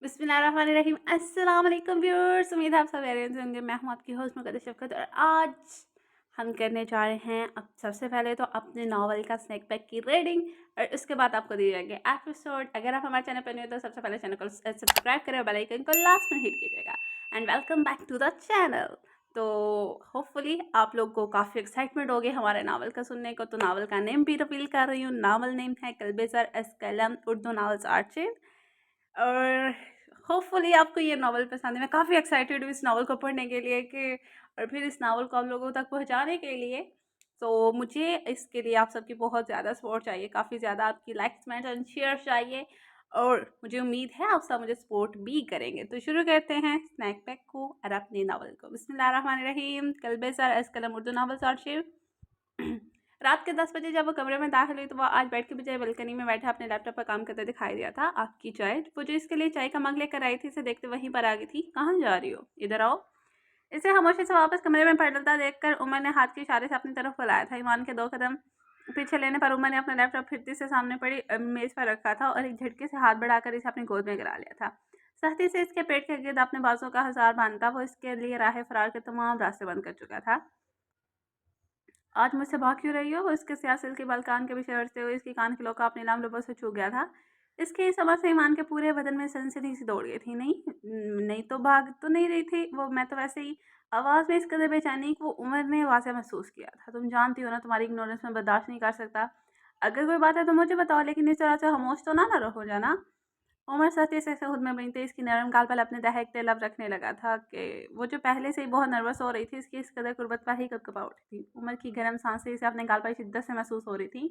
बिस्मिल्लाहिर्रहमानिर्रहीम। अस्सलाम वालेकुम व्यूअर्स, उम्मीद है आप सब खैरियत से होंगे। मैं हूँ आपकी होस्ट मुक़द्दस शफ़क़त और आज हम करने जा रहे हैं अब सबसे पहले तो अपने नावल का स्नैक पैक की रीडिंग और उसके बाद आपको दिए जाएंगे एपिसोड। अगर आप हमारे चैनल पर नहीं हो तो सबसे पहले चैनल को सब्सक्राइब करें और बेल आइकन को लास्ट में हिट कीजिएगा। And welcome back to the channel. तो होपफुली आप लोग को काफ़ी एक्साइटमेंट होगी हमारे नावल का सुनने को। तो नावल का नेम भी रिवील कर रही हूँ। नावल नेम है कल्बे ज़र एस कलम उर्दू नावल्स आर्चिव। और होपफुली आपको ये नावल पसंद है। मैं काफ़ी एक्साइटेड हूँ इस नावल को पढ़ने के लिए कि और फिर इस नावल को आप लोगों तक पहुँचाने के लिए। तो मुझे इसके लिए आप सबकी बहुत ज़्यादा सपोर्ट चाहिए, काफ़ी ज़्यादा आपकी लाइक्स कमेंट्स एंड शेयर चाहिए और मुझे उम्मीद है आप सब मुझे सपोर्ट भी करेंगे। तो शुरू करते हैं स्नैक पैक को और अपने नावल को। बिस्मिल्लाहिर्रहमानिर्रहीम। कल्बे ज़र एस कलम उर्दू नावल्स आर्चिव। रात के 10 बजे जब वो कमरे में दाखिल हुई तो वो आज बेड के बजाय बालकनी में बैठा अपने लैपटॉप पर काम करते दिखाई दिया था। आपकी चाय, वो जो इसके लिए चाय का मग लेकर आई थी, इसे देखते वहीं पर आ गई थी। कहाँ जा रही हो? इधर आओ। इसे खामोशी से वापस कमरे में पलटता देखकर उमर ने हाथ के इशारे से अपनी तरफ बुलाया था। ईमान के 2 कदम पीछे लेने पर उमर ने अपना लैपटॉप फिरती से सामने पड़ी मेज पर रखा था और एक झटके से हाथ बढ़ाकर इसे अपनी गोद में गिरा लिया था। सख्ती से इसके पेट के गिर्द अपने बाजू का हजार बांधता वो इसके लिए राह फरार के तमाम रास्ते बंद कर चुका था। आज मुझसे भाग क्यों रही हो? वो इसके सियासिल के बाल कान के पीछे अड़ते हुए इसकी कान की लोका अपनी लाम लबों से छू गया था। इसके इस समझ से ईमान के पूरे बदन में सनसनी सी दौड़ गई थी। नहीं, नहीं तो भाग तो नहीं रही थी वो, मैं तो वैसे ही। आवाज़ में इस कदर बेचैनी को उमर ने वाज़ेह महसूस किया था। तुम जानती हो ना, तुम्हारी इग्नोरेंस में बर्दाश्त नहीं कर सकता। अगर कोई बात है तो मुझे बताओ, लेकिन इस तरह से खामोश तो ना रहो जाना। उमर सती से खुद में बनी थी। इसकी नरम गाल पर अपने दहकते लब रखने लगा था कि वो जो पहले से ही बहुत नर्वस हो रही थी, इसकी इस कदर कुर्बत पर ही कपकपा उठी थी। उमर की गर्म सांसें इसे अपने गाल पर शिद्दत से महसूस हो रही थी।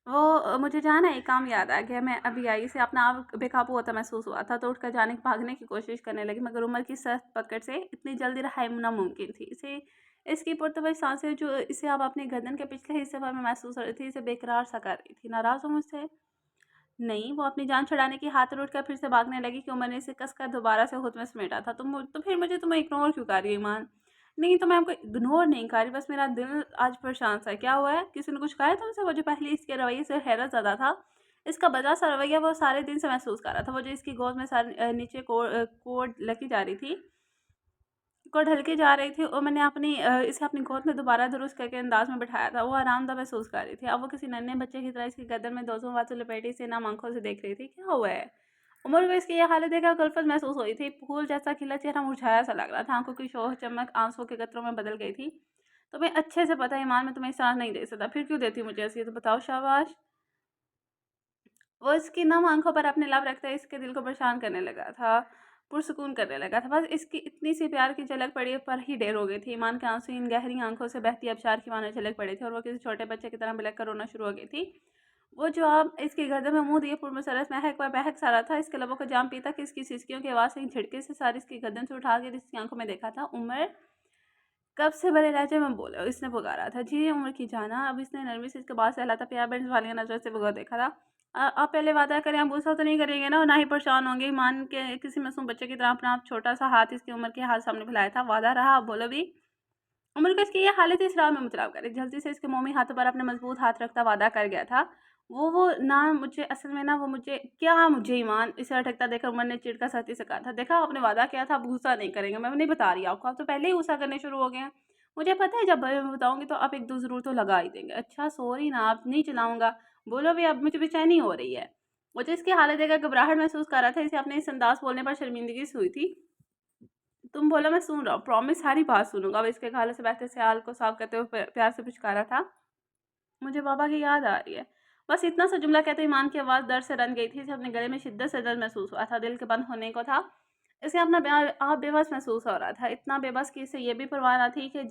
वो मुझे जाना एक काम याद आ गया, मैं अभी आई। इसे अपना आप बेकाबू होता महसूस हुआ था तो उठकर जाने भागने की कोशिश करने लगी, मगर उमर की सख्त पकड़ से इतनी जल्दी रहाई नामुमकिन थी। इसे इसकी पुरतवज सांसें जो इसे अब अपने गर्दन के पिछले हिस्से पर में महसूस हो रही थी, इसे बेकरार सा कर रही थी। नाराज़ हो मुझसे? नहीं, वो अपनी जान छुड़ाने की हाथ उठकर फिर से भागने लगी कि उमर ने इसे कसकर दोबारा से खुद में समेटा था। तो फिर मुझे तुम्हें इग्नोर क्यों कर रही हो ईमान? नहीं तो मैं आपको इग्नोर नहीं कर रही, बस मेरा दिल आज परेशान सा है। क्या हुआ है? किसी ने कुछ कहा है तुमसे? वो जो पहले इसके रवैये से हैरत ज़दा था, इसका बजा सा रवैया वो सारे दिन से महसूस कर रहा था। वो जो इसकी गोद में नीचे कोड लगी जा रही थी, को ढलके जा रही थी और मैंने इसे अपनी गोद में दोबारा दुरुस्त करके अंदाज में बिठाया था। वो आरामदा महसूस कर रही थी। अब वो किसी नन्हे बच्चे की तरह इसकी गर्दन में दोनों बाजू लपेटी से नम आंखों से देख रही थी। क्या हुआ है? उमर को इसकी यह हालत देखकर कुल्फत महसूस हुई थी। फूल जैसा खिला चेहरा मुरझाया सा लग रहा था। आंखों की शोह चमक आंसू के कतरों में बदल गई थी। तुम्हें अच्छे से पता है ईमान, मैं तुम्हें इस तरह नहीं दे सकता। फिर क्यों देती मुझे ऐसी? तो बताओ शाबाश। वो इसकी नम आंखों पर अपने लब रखते इसके दिल को परेशान करने लगा था, पुरसुकून करने लगा था। बस इसकी इतनी सी प्यार की झलक पड़ी पर ही ढेर हो गई थी। ईमान के आंसू इन गहरी आंखों से बहती अबशार की मानो झलक पड़ी थी और वो किसी छोटे बच्चे की तरह बिलख कर रोना शुरू हो गई थी। वो जो अब इसकी गर्दन में मुंह दिए पुरमसरत महक व बहक सा रहा था, इसके लबों को जाम पीता कि इसकी सिसकियों की आवाज़ से झटके से सारी इसकी गर्दन से उठा के इसकी आंखों में देखा था। उमर, कब से बड़े लहजे में बोले इसने पुकारा था। जी उम्र की जाना। अब इसने नरमी से इसके बात सहला था। प्यार बहन वाली नजर से भुगत देखा था। आप पहले वादा करें, आप गुस्सा तो नहीं करेंगे ना और ना ही परेशान होंगे? ईमान के किसी मासूम बच्चे की तरह अपना आप छोटा सा हाथ इसकी उम्र के हाथ सामने फैलाया था। वादा रहा, आप बोलो भी। उम्र को इसकी ये हालत इस राह में मुतलाब करे। जल्दी से इसके मोमी हाथों पर अपने मजबूत हाथ रखता वादा कर गया था। वो ना मुझे असल में ना वो मुझे क्या मुझे ईमान, इसे अटकता देखकर उमर ने चिढ़ कर सख्ती से कहा था। देखा, आपने वादा किया था, आप गुस्सा नहीं करेंगे। मैं नहीं बता रही आपको, आप तो पहले ही गुस्सा करने शुरू हो गए हैं। मुझे पता है जब मैं बताऊंगी तो आप एक दो जरूर तो लगा ही देंगे। अच्छा सॉरी ना, आप नहीं चलाऊंगा। बोलो भी, अब मुझे बेचैनी हो रही है। मुझे इसकी हालत देखकर घबराहट महसूस कर रहा था। इसे अपने इस अंदाज बोलने पर शर्मिंदगी से हुई थी। तुम बोलो, मैं सुन रहा हूँ, प्रॉमिस सारी बात सुनूंगा। अब इसके खाले से बहते सयाल को साफ करते हुए प्यार से पुचकारा था। मुझे बाबा की याद आ रही है। बस इतना सा जुमला कहते ईमान की आवाज़ दर्द से रन गई थी। इसे अपने गले में शिद्दत से दर्द महसूस हुआ था। दिल के बंद होने को था। इसे अपना आप बेबस महसूस हो रहा था। इतना बेबस कि इसे ये भी परवाह न थी कि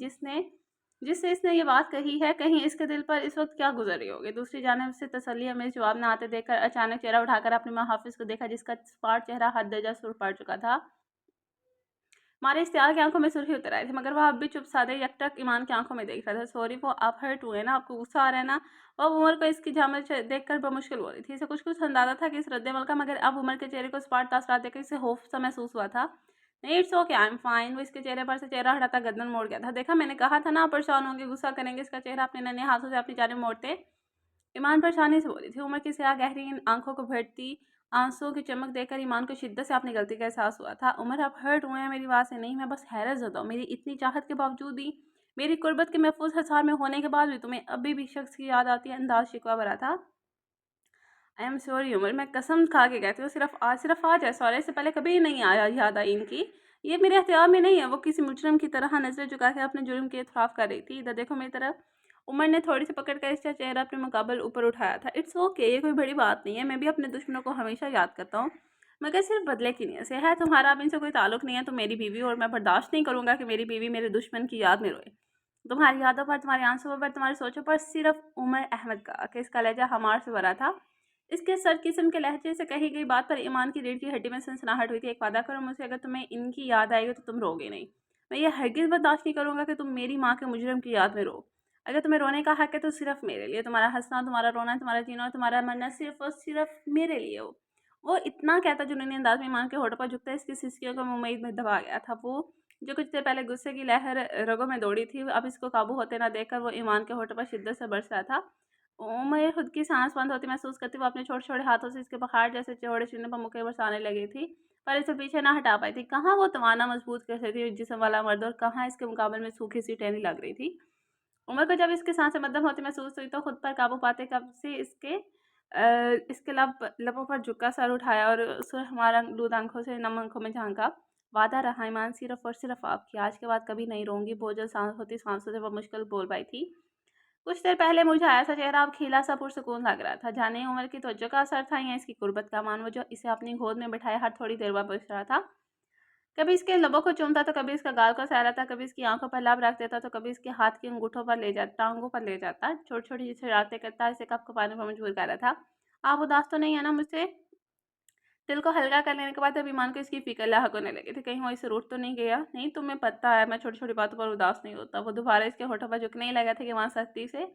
जिससे इसने ये बात कही है, कहीं इसके दिल पर इस वक्त क्या गुजर रही होगी। दूसरी जानिब से तसल्ली हमें जवाब न आते देखकर अचानक चेहरा उठाकर अपने माँ हाफिज को देखा, जिसका स्पाट चेहरा हद दर्जा सुर्ख पड़ चुका था। हमारे इश्तियार की आंखों में सुर्खी उतर आई थी, मगर वह अब भी चुप सादे यकटक ईमान की आंखों में देख रहा था। सॉरी, वो आप हर्ट हुए ना, आपको गुस्सा आ रहा है ना? अब उमर को इसकी झामर देखकर बमुश्किल हो रही थी। इसे कुछ कुछ अंदाजा था कि इस रद्द-ए-अमल का, मगर अब उमर के चेहरे को स्पाट तासरात देखकर इसे खौफ सा महसूस हुआ था। नहीं, it's okay, I am fine. वो इसके चेहरे पर से चेहरा हटाता गर्दन मोड़ गया था। देखा, मैंने कहा था ना आप परेशान होंगे, गुस्सा करेंगे। इसका चेहरा अपने नन्हे हाथों से अपनी जानिब मोड़ते ईमान परेशानी से बोली थी। उमर की स्याह गहरी इन आंखों को भरती आंसुओं की चमक देखकर ईमान को शिद्दत से अपनी गलती का एहसास हुआ था। उमर, आप हर्ट हुए हैं मेरी बात से? नहीं, मैं बस हैरत ज़दा हूँ। मेरी इतनी चाहत के बावजूद भी, मेरी कुर्बत के महफूज हिसार में होने के बाद भी तुम्हें अभी भी शख्स की याद आती है। अंदाज शिकवा भरा था। आई एम सॉरी उमर, मैं कसम खा के कहती हूँ, सिर्फ आज है। सॉरी से पहले कभी नहीं आया याद आई इनकी। ये मेरे अख्तियार में नहीं है। वो किसी मुजरम की तरह नजरें झुका के अपने जुर्म के इतराफ़ कर रही थी। इधर देखो मेरी तरफ। उमर ने थोड़ी सी पकड़ कर इसका चेहरा अपने मुकाबल ऊपर उठाया था। इट्स ओके, ये कोई बड़ी बात नहीं है। मैं भी अपने दुश्मनों को हमेशा याद करता हूँ, मगर सिर्फ बदले की नीयत से है। तुम्हारा अब इनसे कोई ताल्लुक नहीं है। तुम मेरी बीवी, और मैं बर्दाश्त नहीं करूँगा कि मेरी बीवी मेरे दुश्मन की याद में रोए। तुम्हारी यादों पर, तुम्हारे आंसुओं पर, तुम्हारी सोचों पर। सिर्फ उमर अहमद का कि इसका लहजा हमार से भरा था। इसके सर किस्म के लहजे से कही गई बात पर ईमान की रीढ़ की हड्डी में सनसनाहट हुई थी। एक वादा करो मुझसे, अगर तुम्हें इनकी याद आएगी तो तुम रोगे नहीं। मैं ये हरगिज़ बर्दाश्त नहीं करूँगा कि तुम मेरी माँ के मुजरिम की याद में रो। अगर तुम्हें रोने का हक है तो सिर्फ मेरे लिए। तुम्हारा हंसना, तुम्हारा रोना, तुम्हारा जीना और तुम्हारा मरना सिर्फ और सिर्फ मेरे लिए हो। वो इतना कहता जुनूनी अंदाज में ईमान के होठों पर झुकता इसकी सिसकियों को उम्मीद में दबा गया था। वो जो कुछ देर पहले गुस्से की लहर रगों में दौड़ी थी, अब इसको काबू होते ना देखकर वो ईमान के होठों पर शिद्दत से बरस रहा था। मैं खुद की सांस बंद होती महसूस करती, वो अपने छोटे-छोटे हाथों से इसके पहाड़ जैसे चौड़े चूल्हे पर मुक्के बरसाने लगी थी, पर इसे पीछे ना हटा पाई थी। कहाँ वो तवाना मजबूत कैसे थी जिस्म वाला मर्द, और कहाँ इसके मुकाबले में सूखी सी टहनी लग रही थी। उमर को जब इसकी सांसें मद्दम होती महसूस हुई तो खुद पर काबू पाते कब से इसके लबों पर झुका सर उठाया और हमारा आलूद आंखों से नम आंखों में झांका। वादा रहा ईमान, सिर्फ और सिर्फ आपकी। आज के बाद कभी नहीं रहूंगी। बोझल सांस होती सांसों से वो मुश्किल बोल पाई थी। कुछ देर पहले मुरझाया सा चेहरा अब खिला सा पुरसुकून लग रहा था। जाने उम्र की तवज्जो का असर था या इसकी गुर्बत का मान, वो जो इसे अपनी गोद में बिठाए हर थोड़ी देर बाद पूछ रहा था। कभी इसके लबों को चूमता तो कभी इसका गाल को सहलाता, कभी इसकी आंखों पर लब रख देता तो कभी इसके हाथ की अंगूठों पर ले जाता, टांगों पर ले जाता। छोटी छोटी शरारतें करता, इसे कप कपाने पर मजबूर कर रहा था। आप उदास तो नहीं है ना मुझसे? दिल को हल्का कर लेने के बाद अब ईमान को इसकी फिक्र लाहक होने लगी थी। कहीं वो इसे रूठ तो नहीं गया? नहीं, तुम्हें पता है मैं छोटी छोटी बातों पर उदास नहीं होता। वो दोबारा इसके होठों पर झुकने ही लगा था कि वहाँ सख्ती से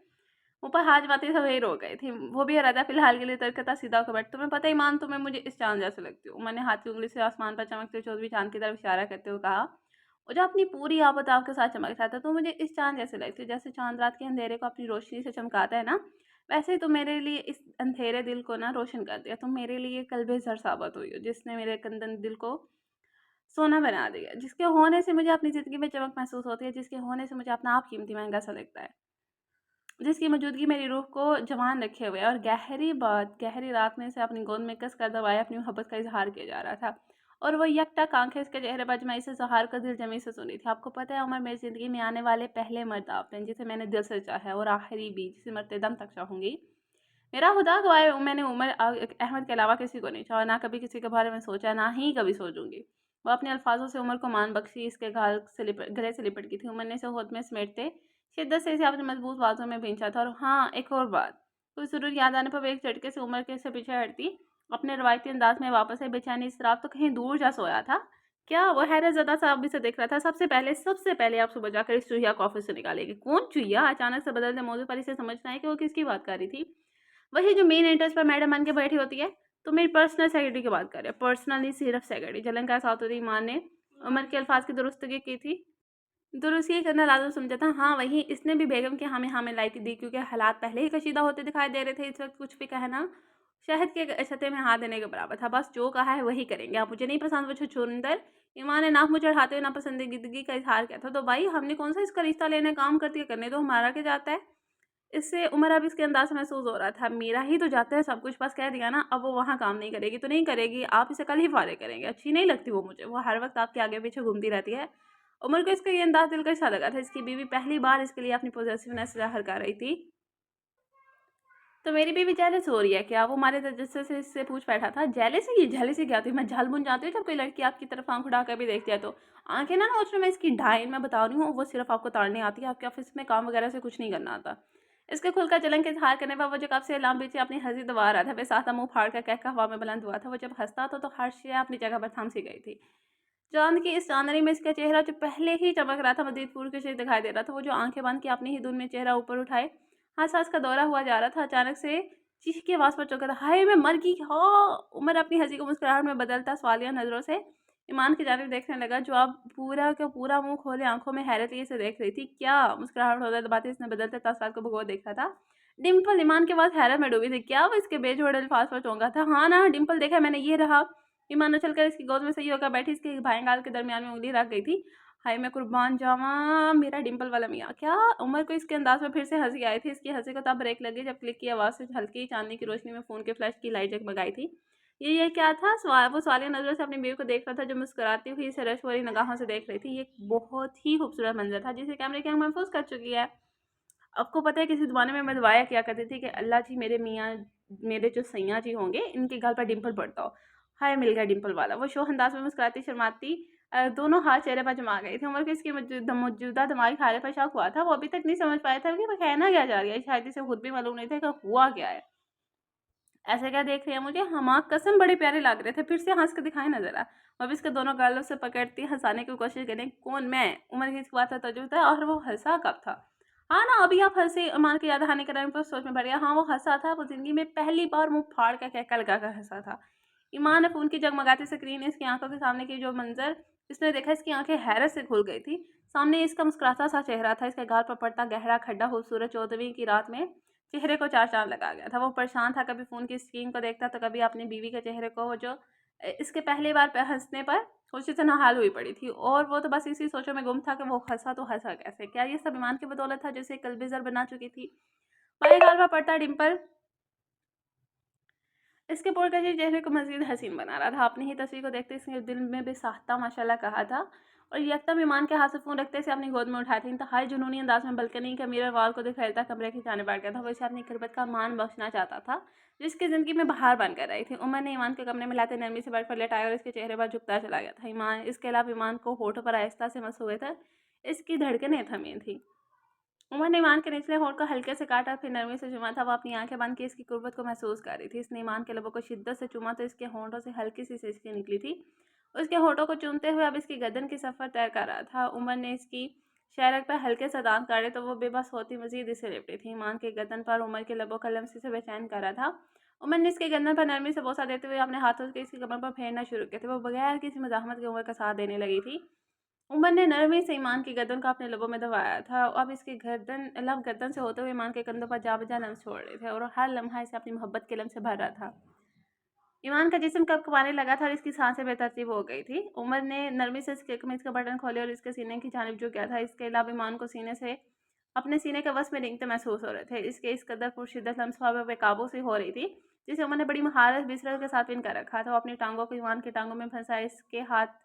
ऊपर हाथ जमाते ही वही रो गई थी। वो भी इरादा फिलहाल के लिए तरकता सीधा होकर बैठ। तुम्हें पता है ईमान, तुम्हें मुझे इस चांद जैसे लगती हो। मैंने हाथ की उंगली से आसमान पर चमकते चौधरी चांद की तरफ इशारा करते हुए कहा। वो जो अपनी पूरी आबोताब आपके साथ चमक रहा था, तो मुझे इस चांद जैसे लगती हो। जैसे चांद रात के अंधेरे को अपनी रोशनी से चमकाता है ना, वैसे ही तुम मेरे लिए इस अंधेरे दिल को ना रोशन कर दिया। तुम मेरे लिए कल्बे ज़र साबित हुई हो, जिसने मेरे कंदन दिल को सोना बना दिया। जिसके होने से मुझे अपनी ज़िंदगी में चमक महसूस होती है, जिसके होने से मुझे अपना आप कीमती महंगा सा लगता है, जिसकी मौजूदगी मेरी रूह को जवान रखे हुए है। और गहरी रात में इसे अपनी गोद में कस कर दबाए अपनी मोहब्बत का इजहार किया जा रहा था। और वो यकटक आंखें इसके चेहरे पर जमाई से सहार का दिल जमी से सुनी थी। आपको पता है उमर, मेरी ज़िंदगी में आने वाले पहले मर्द आप हैं, जिसे मैंने दिल से चाहा है, और आखिरी भी, जिसे मरते दम तक चाहूँगी। मेरा खुदा गवाह है, मैंने उमर अहमद के अलावा किसी को नहीं चाहा, ना कभी किसी के बारे में सोचा, ना ही कभी सोचूंगी। वो अपने अल्फाजों से उमर को मान बख्शी इसके गले से लिपट गई थी। उमर ने इसे होद में समेटते शिद्दत से इसे अपने मजबूत बाजों में भींचा था। और हाँ, एक और बात। कोई जरूर याद आने पर वो एक झटके से उमर के से पीछे हटती, अपने रवायती अंदाज में वापस आई। बेचैनी इस रात तो कहीं दूर जा सोया था क्या? वो हैरत ज़दा सा अभी से देख रहा था। सबसे पहले आप सुबह जाकर इस चूहिया को ऑफिस से निकालेगी। कौन चूहिया? अचानक से बदलते मौजूद पर इसे समझना है कि वो किसकी बात कर रही थी। वही जो मेन एंट्रेंस पर मैडम बन के बैठी होती है। तो मेरी पर्सनल सेक्रेटरी की बात कर रहे हैं। पर्सनली सिर्फ सेक्रेटरी। जलन का साथ होती ईमान ने उमर के अल्फाज की दुरुस्तगी की थी। दुरुस्ती करना लाज़िम समझा था। हाँ, वही इसने भी बेगम के हाँ में लाइक दी, क्योंकि हालात पहले ही कशीदा होते दिखाई दे रहे थे। इस वक्त कुछ भी कहना शहद के छत्ते में हाथ देने के बराबर था। बस जो कहा है वही करेंगे। आप मुझे नहीं पसंद वो छुछुंदर। ईमान ने नाक मुँह चढ़ाते हुए नापसंदीदगी का इजहार किया था। तो भाई हमने कौन सा इसका रिश्ता लेने काम करती है, करने तो हमारा क्या जाता है। इससे उमर अब इसके अंदाज से महसूस हो रहा था, मेरा ही तो जाता है सब कुछ, बस कह दिया ना। अब वो वहाँ काम नहीं करेगी तो नहीं करेगी, आप इसे कल ही फारिग करेंगे। अच्छी नहीं लगती वो मुझे, वो हर वक्त आपके आगे पीछे घूमती रहती है। उमर को इसका ये अंदाज दिलकश सा लगा था। इसकी बीवी पहली बार इसके लिए अपनी पॉजिटिवनेस ज़ाहिर कर रही थी। तो मेरी बीवी जेलस हो रही है क्या? वो हमारे तजस्से से इससे पूछ बैठा था। जेलसी क्या होती है? मैं झल बुन जाती हूँ जब कोई लड़की आपकी तरफ आंख उठा कर भी देखती है तो। आंखें ना नोच लो, मैं इसकी ढाई मैं बता रही हूँ, वो सिर्फ आपको ताड़ने आती है। आपके ऑफिस में काम वगैरह से कुछ नहीं करना आता। इसके खुलकर जलन के इजहार करने पर वो जो कब से लाम पीछे अपनी हंसी दबा रहा था, वे साथ मुंह फाड़ कर कहकर हवा में बुलंद हुआ था। वो जब हंसता तो हर शय अपनी जगह पर थम सी गई थी। चांद की इस चांदनी में इसका चेहरा जो पहले ही चमक रहा था, मजीद पूर के शेर दिखाई दे रहा था। वो जो आंखें बंद की अपनी ही धुन में चेहरा ऊपर उठाए हंस का दौरा हुआ जा रहा था। अचानक से चीख की आवाज पर चौंका था। हाय, मैं मर गई। हाँ, उमर अपनी हंसी को मुस्कुराहट में बदलता सवालिया नजरों से ईमान की जानिब देखने लगा, जो अब पूरा का पूरा मुंह खोले आंखों में हैरत से देख रही थी। क्या? मुस्कुराहट होता दबाते इसने बदलते तासरात को भगोर देखा था। डिम्पल ईमान के बाद हैरत में डूबी थी, क्या वो इसके बेजोड़ अल्फाज पर चौंका था। हाँ ना, डिम्पल देखा मैंने, ये रहा। ईमान उछलकर इसकी गोद में सही होकर बैठी, इसके बाएं के दरमियान में उंगली रख गई थी। हाय मैं कुर्बान जावा मेरा डिम्पल वाला मियाँ। क्या उमर को इसके अंदाज में फिर से हंसी आई थी। इसकी हंसी को तब ब्रेक लगी जब क्लिक की आवाज़ से हल्की चांदनी की रोशनी में फ़ोन के फ्लैश की लाइट जगमगाई थी। ये क्या था? वो सवालिया नज़रों से अपनी बीवी को देख रहा था, जो मुस्कुराती हुई इसे रश भरी निगाहों से देख रही थी। ये बहुत ही खूबसूरत मंजर था, जिसे कैमरे की आंख महफूज कर चुकी है। आपको पता है किसी ज़माने में मैं दुआएँ किया करती थी कि अल्लाह जी मेरे मियाँ, मेरे जो सैयाँ जी होंगे, इनके गाल पर डिंपल पड़ता हो। हाय मिल गया डिंपल वाला। वो शोख अंदाज़ में मुस्कुराती शर्माती दोनों हाथ चेहरे पर जमा गए थे। उमर को इसकी मौजूदा दिमागी हालत पर शक हुआ था। वो अभी तक नहीं समझ पाया था कि वो कहना क्या चाह रही है। शायद इसे खुद भी मालूम नहीं था कि हुआ क्या है। ऐसे क्या देख रही है मुझे? हाँ, कसम बड़े प्यारे लग रहे थे। फिर से हँस के दिखाए ना ज़रा। वो भी इसके दोनों गालों से पकड़ती हँसाने की कोशिश करें। कौन? मैं? उमर की इस बात का तजुर्बा था। और वो हँसा कब था? हाँ ना, अभी आप हँसे। ईमान की याद हानि कराने पर सोच में पड़ गया। हाँ, वो हँसा था। वो ज़िंदगी में पहली बार मुँह फाड़ कर कहका लगाकर हँसा था। ईमान ने फ़ोन की जगमगाती स्क्रीन, इसकी आंखों के सामने की जो मंज़र इसने देखा, इसकी आंखें हैरत से खुल गई थी। सामने इसका मुस्कुराता सा चेहरा था। इसके गाल पर पड़ता गहरा खड्डा खूबसूरत चौदहवीं की रात में चेहरे को चार चाँद लगा गया था। वो परेशान था, कभी फ़ोन की स्क्रीन को देखता तो कभी अपनी बीवी के चेहरे को, वो जो इसके पहली बार हँसने पर खुशी से नहाल हुई पड़ी थी। और वो तो बस इसी सोचों में गुम था कि वो हँसा तो हँसा कैसे? क्या ये सब ईमान की बदौलत था, जिसे कल्बे ज़र बना चुकी थी? बाएँ गाल पर पड़ता डिंपल इसके पुरकशिश चेहरे को मज़ीद हसीन बना रहा था। अपनी ही तस्वीर को देखते इसके दिल में बेसाख्ता माशाल्लाह कहा था। और यकदम ईमान के हाथ से फ़ोन रखते इसे अपनी गोद में उठाया था। इंतहाई जुनूनी अंदाज में बालकनी का मिरर वॉल को दिखलाता कमरे की जाने बैठ गया था। वो इसे अपनी क़ुर्बत का मान बख्शना चाहता था, जो इसकी ज़िंदगी में बहार बनकर आई थी। उमर ने ईमान के कमरे में लाते नरमी से बेड पर लेटाया और इसके चेहरे पर झुकता चला गया था। इसके अलावा ईमान को होठों पर आहिस्ता से मस हुए थे। इसकी धड़कनें थमी थीं। उमर ने ईमान के निचले होंठ को हल्के से काटा, फिर नरमी से चूमा था। वो अपनी आंखें बंद की इसकी कुर्बत को महसूस कर रही थी। इसने ईमान के लबों को शिद्दत से चूमा तो इसके होंठों से हल्की सी सिसकी निकली थी। उसके होंठों को चूमते हुए अब इसकी गर्दन की सफ़र तय कर रहा था। उमर ने इसकी शहरक पर हल्के से दांत काटे तो वो बेबस होती मजीद इसे लिपटी थी। ईमान के गर्दन पर उमर के लबों का लम्स इसे बेचैन कर रहा था। उमर ने इसके गर्दन पर नरमी से बोसा देते हुए अपने हाथों से इसकी कमर पर फेरना शुरू किए थे। वो बगैर किसी मज़ाहमत के उमर का साथ देने लगी थी। उमर ने नरमी से ईमान की गर्दन को अपने लबों में दबाया था। अब इसके लब गर्दन से होते हुए ईमान के कंधों पर जा बजा लम्स छोड़ रहे थे और हर लम्हा इसे अपनी मोहब्बत के लम्स से भर रहा था। ईमान का जिस्म कँपकँपाने लगा था और इसकी सांसें बेतरतीब हो गई थी। उमर ने नरमी से इसके कमीज का बटन खोले और इसके सीने की जानिब झुक था। इसके अलावा ईमान को सीने से अपने सीने के वस में रेंगते महसूस हो रहे थे। इसके इस कदर पुरशिद्दत लम्स ख्वाब बेकाबू सी हो रही थी, जिसे उमर ने बड़ी महारत बिस्तर के साथ पिन कर रखा था। वो अपनी टांगों को ईमान की टांगों में फंसा, इसके हाथ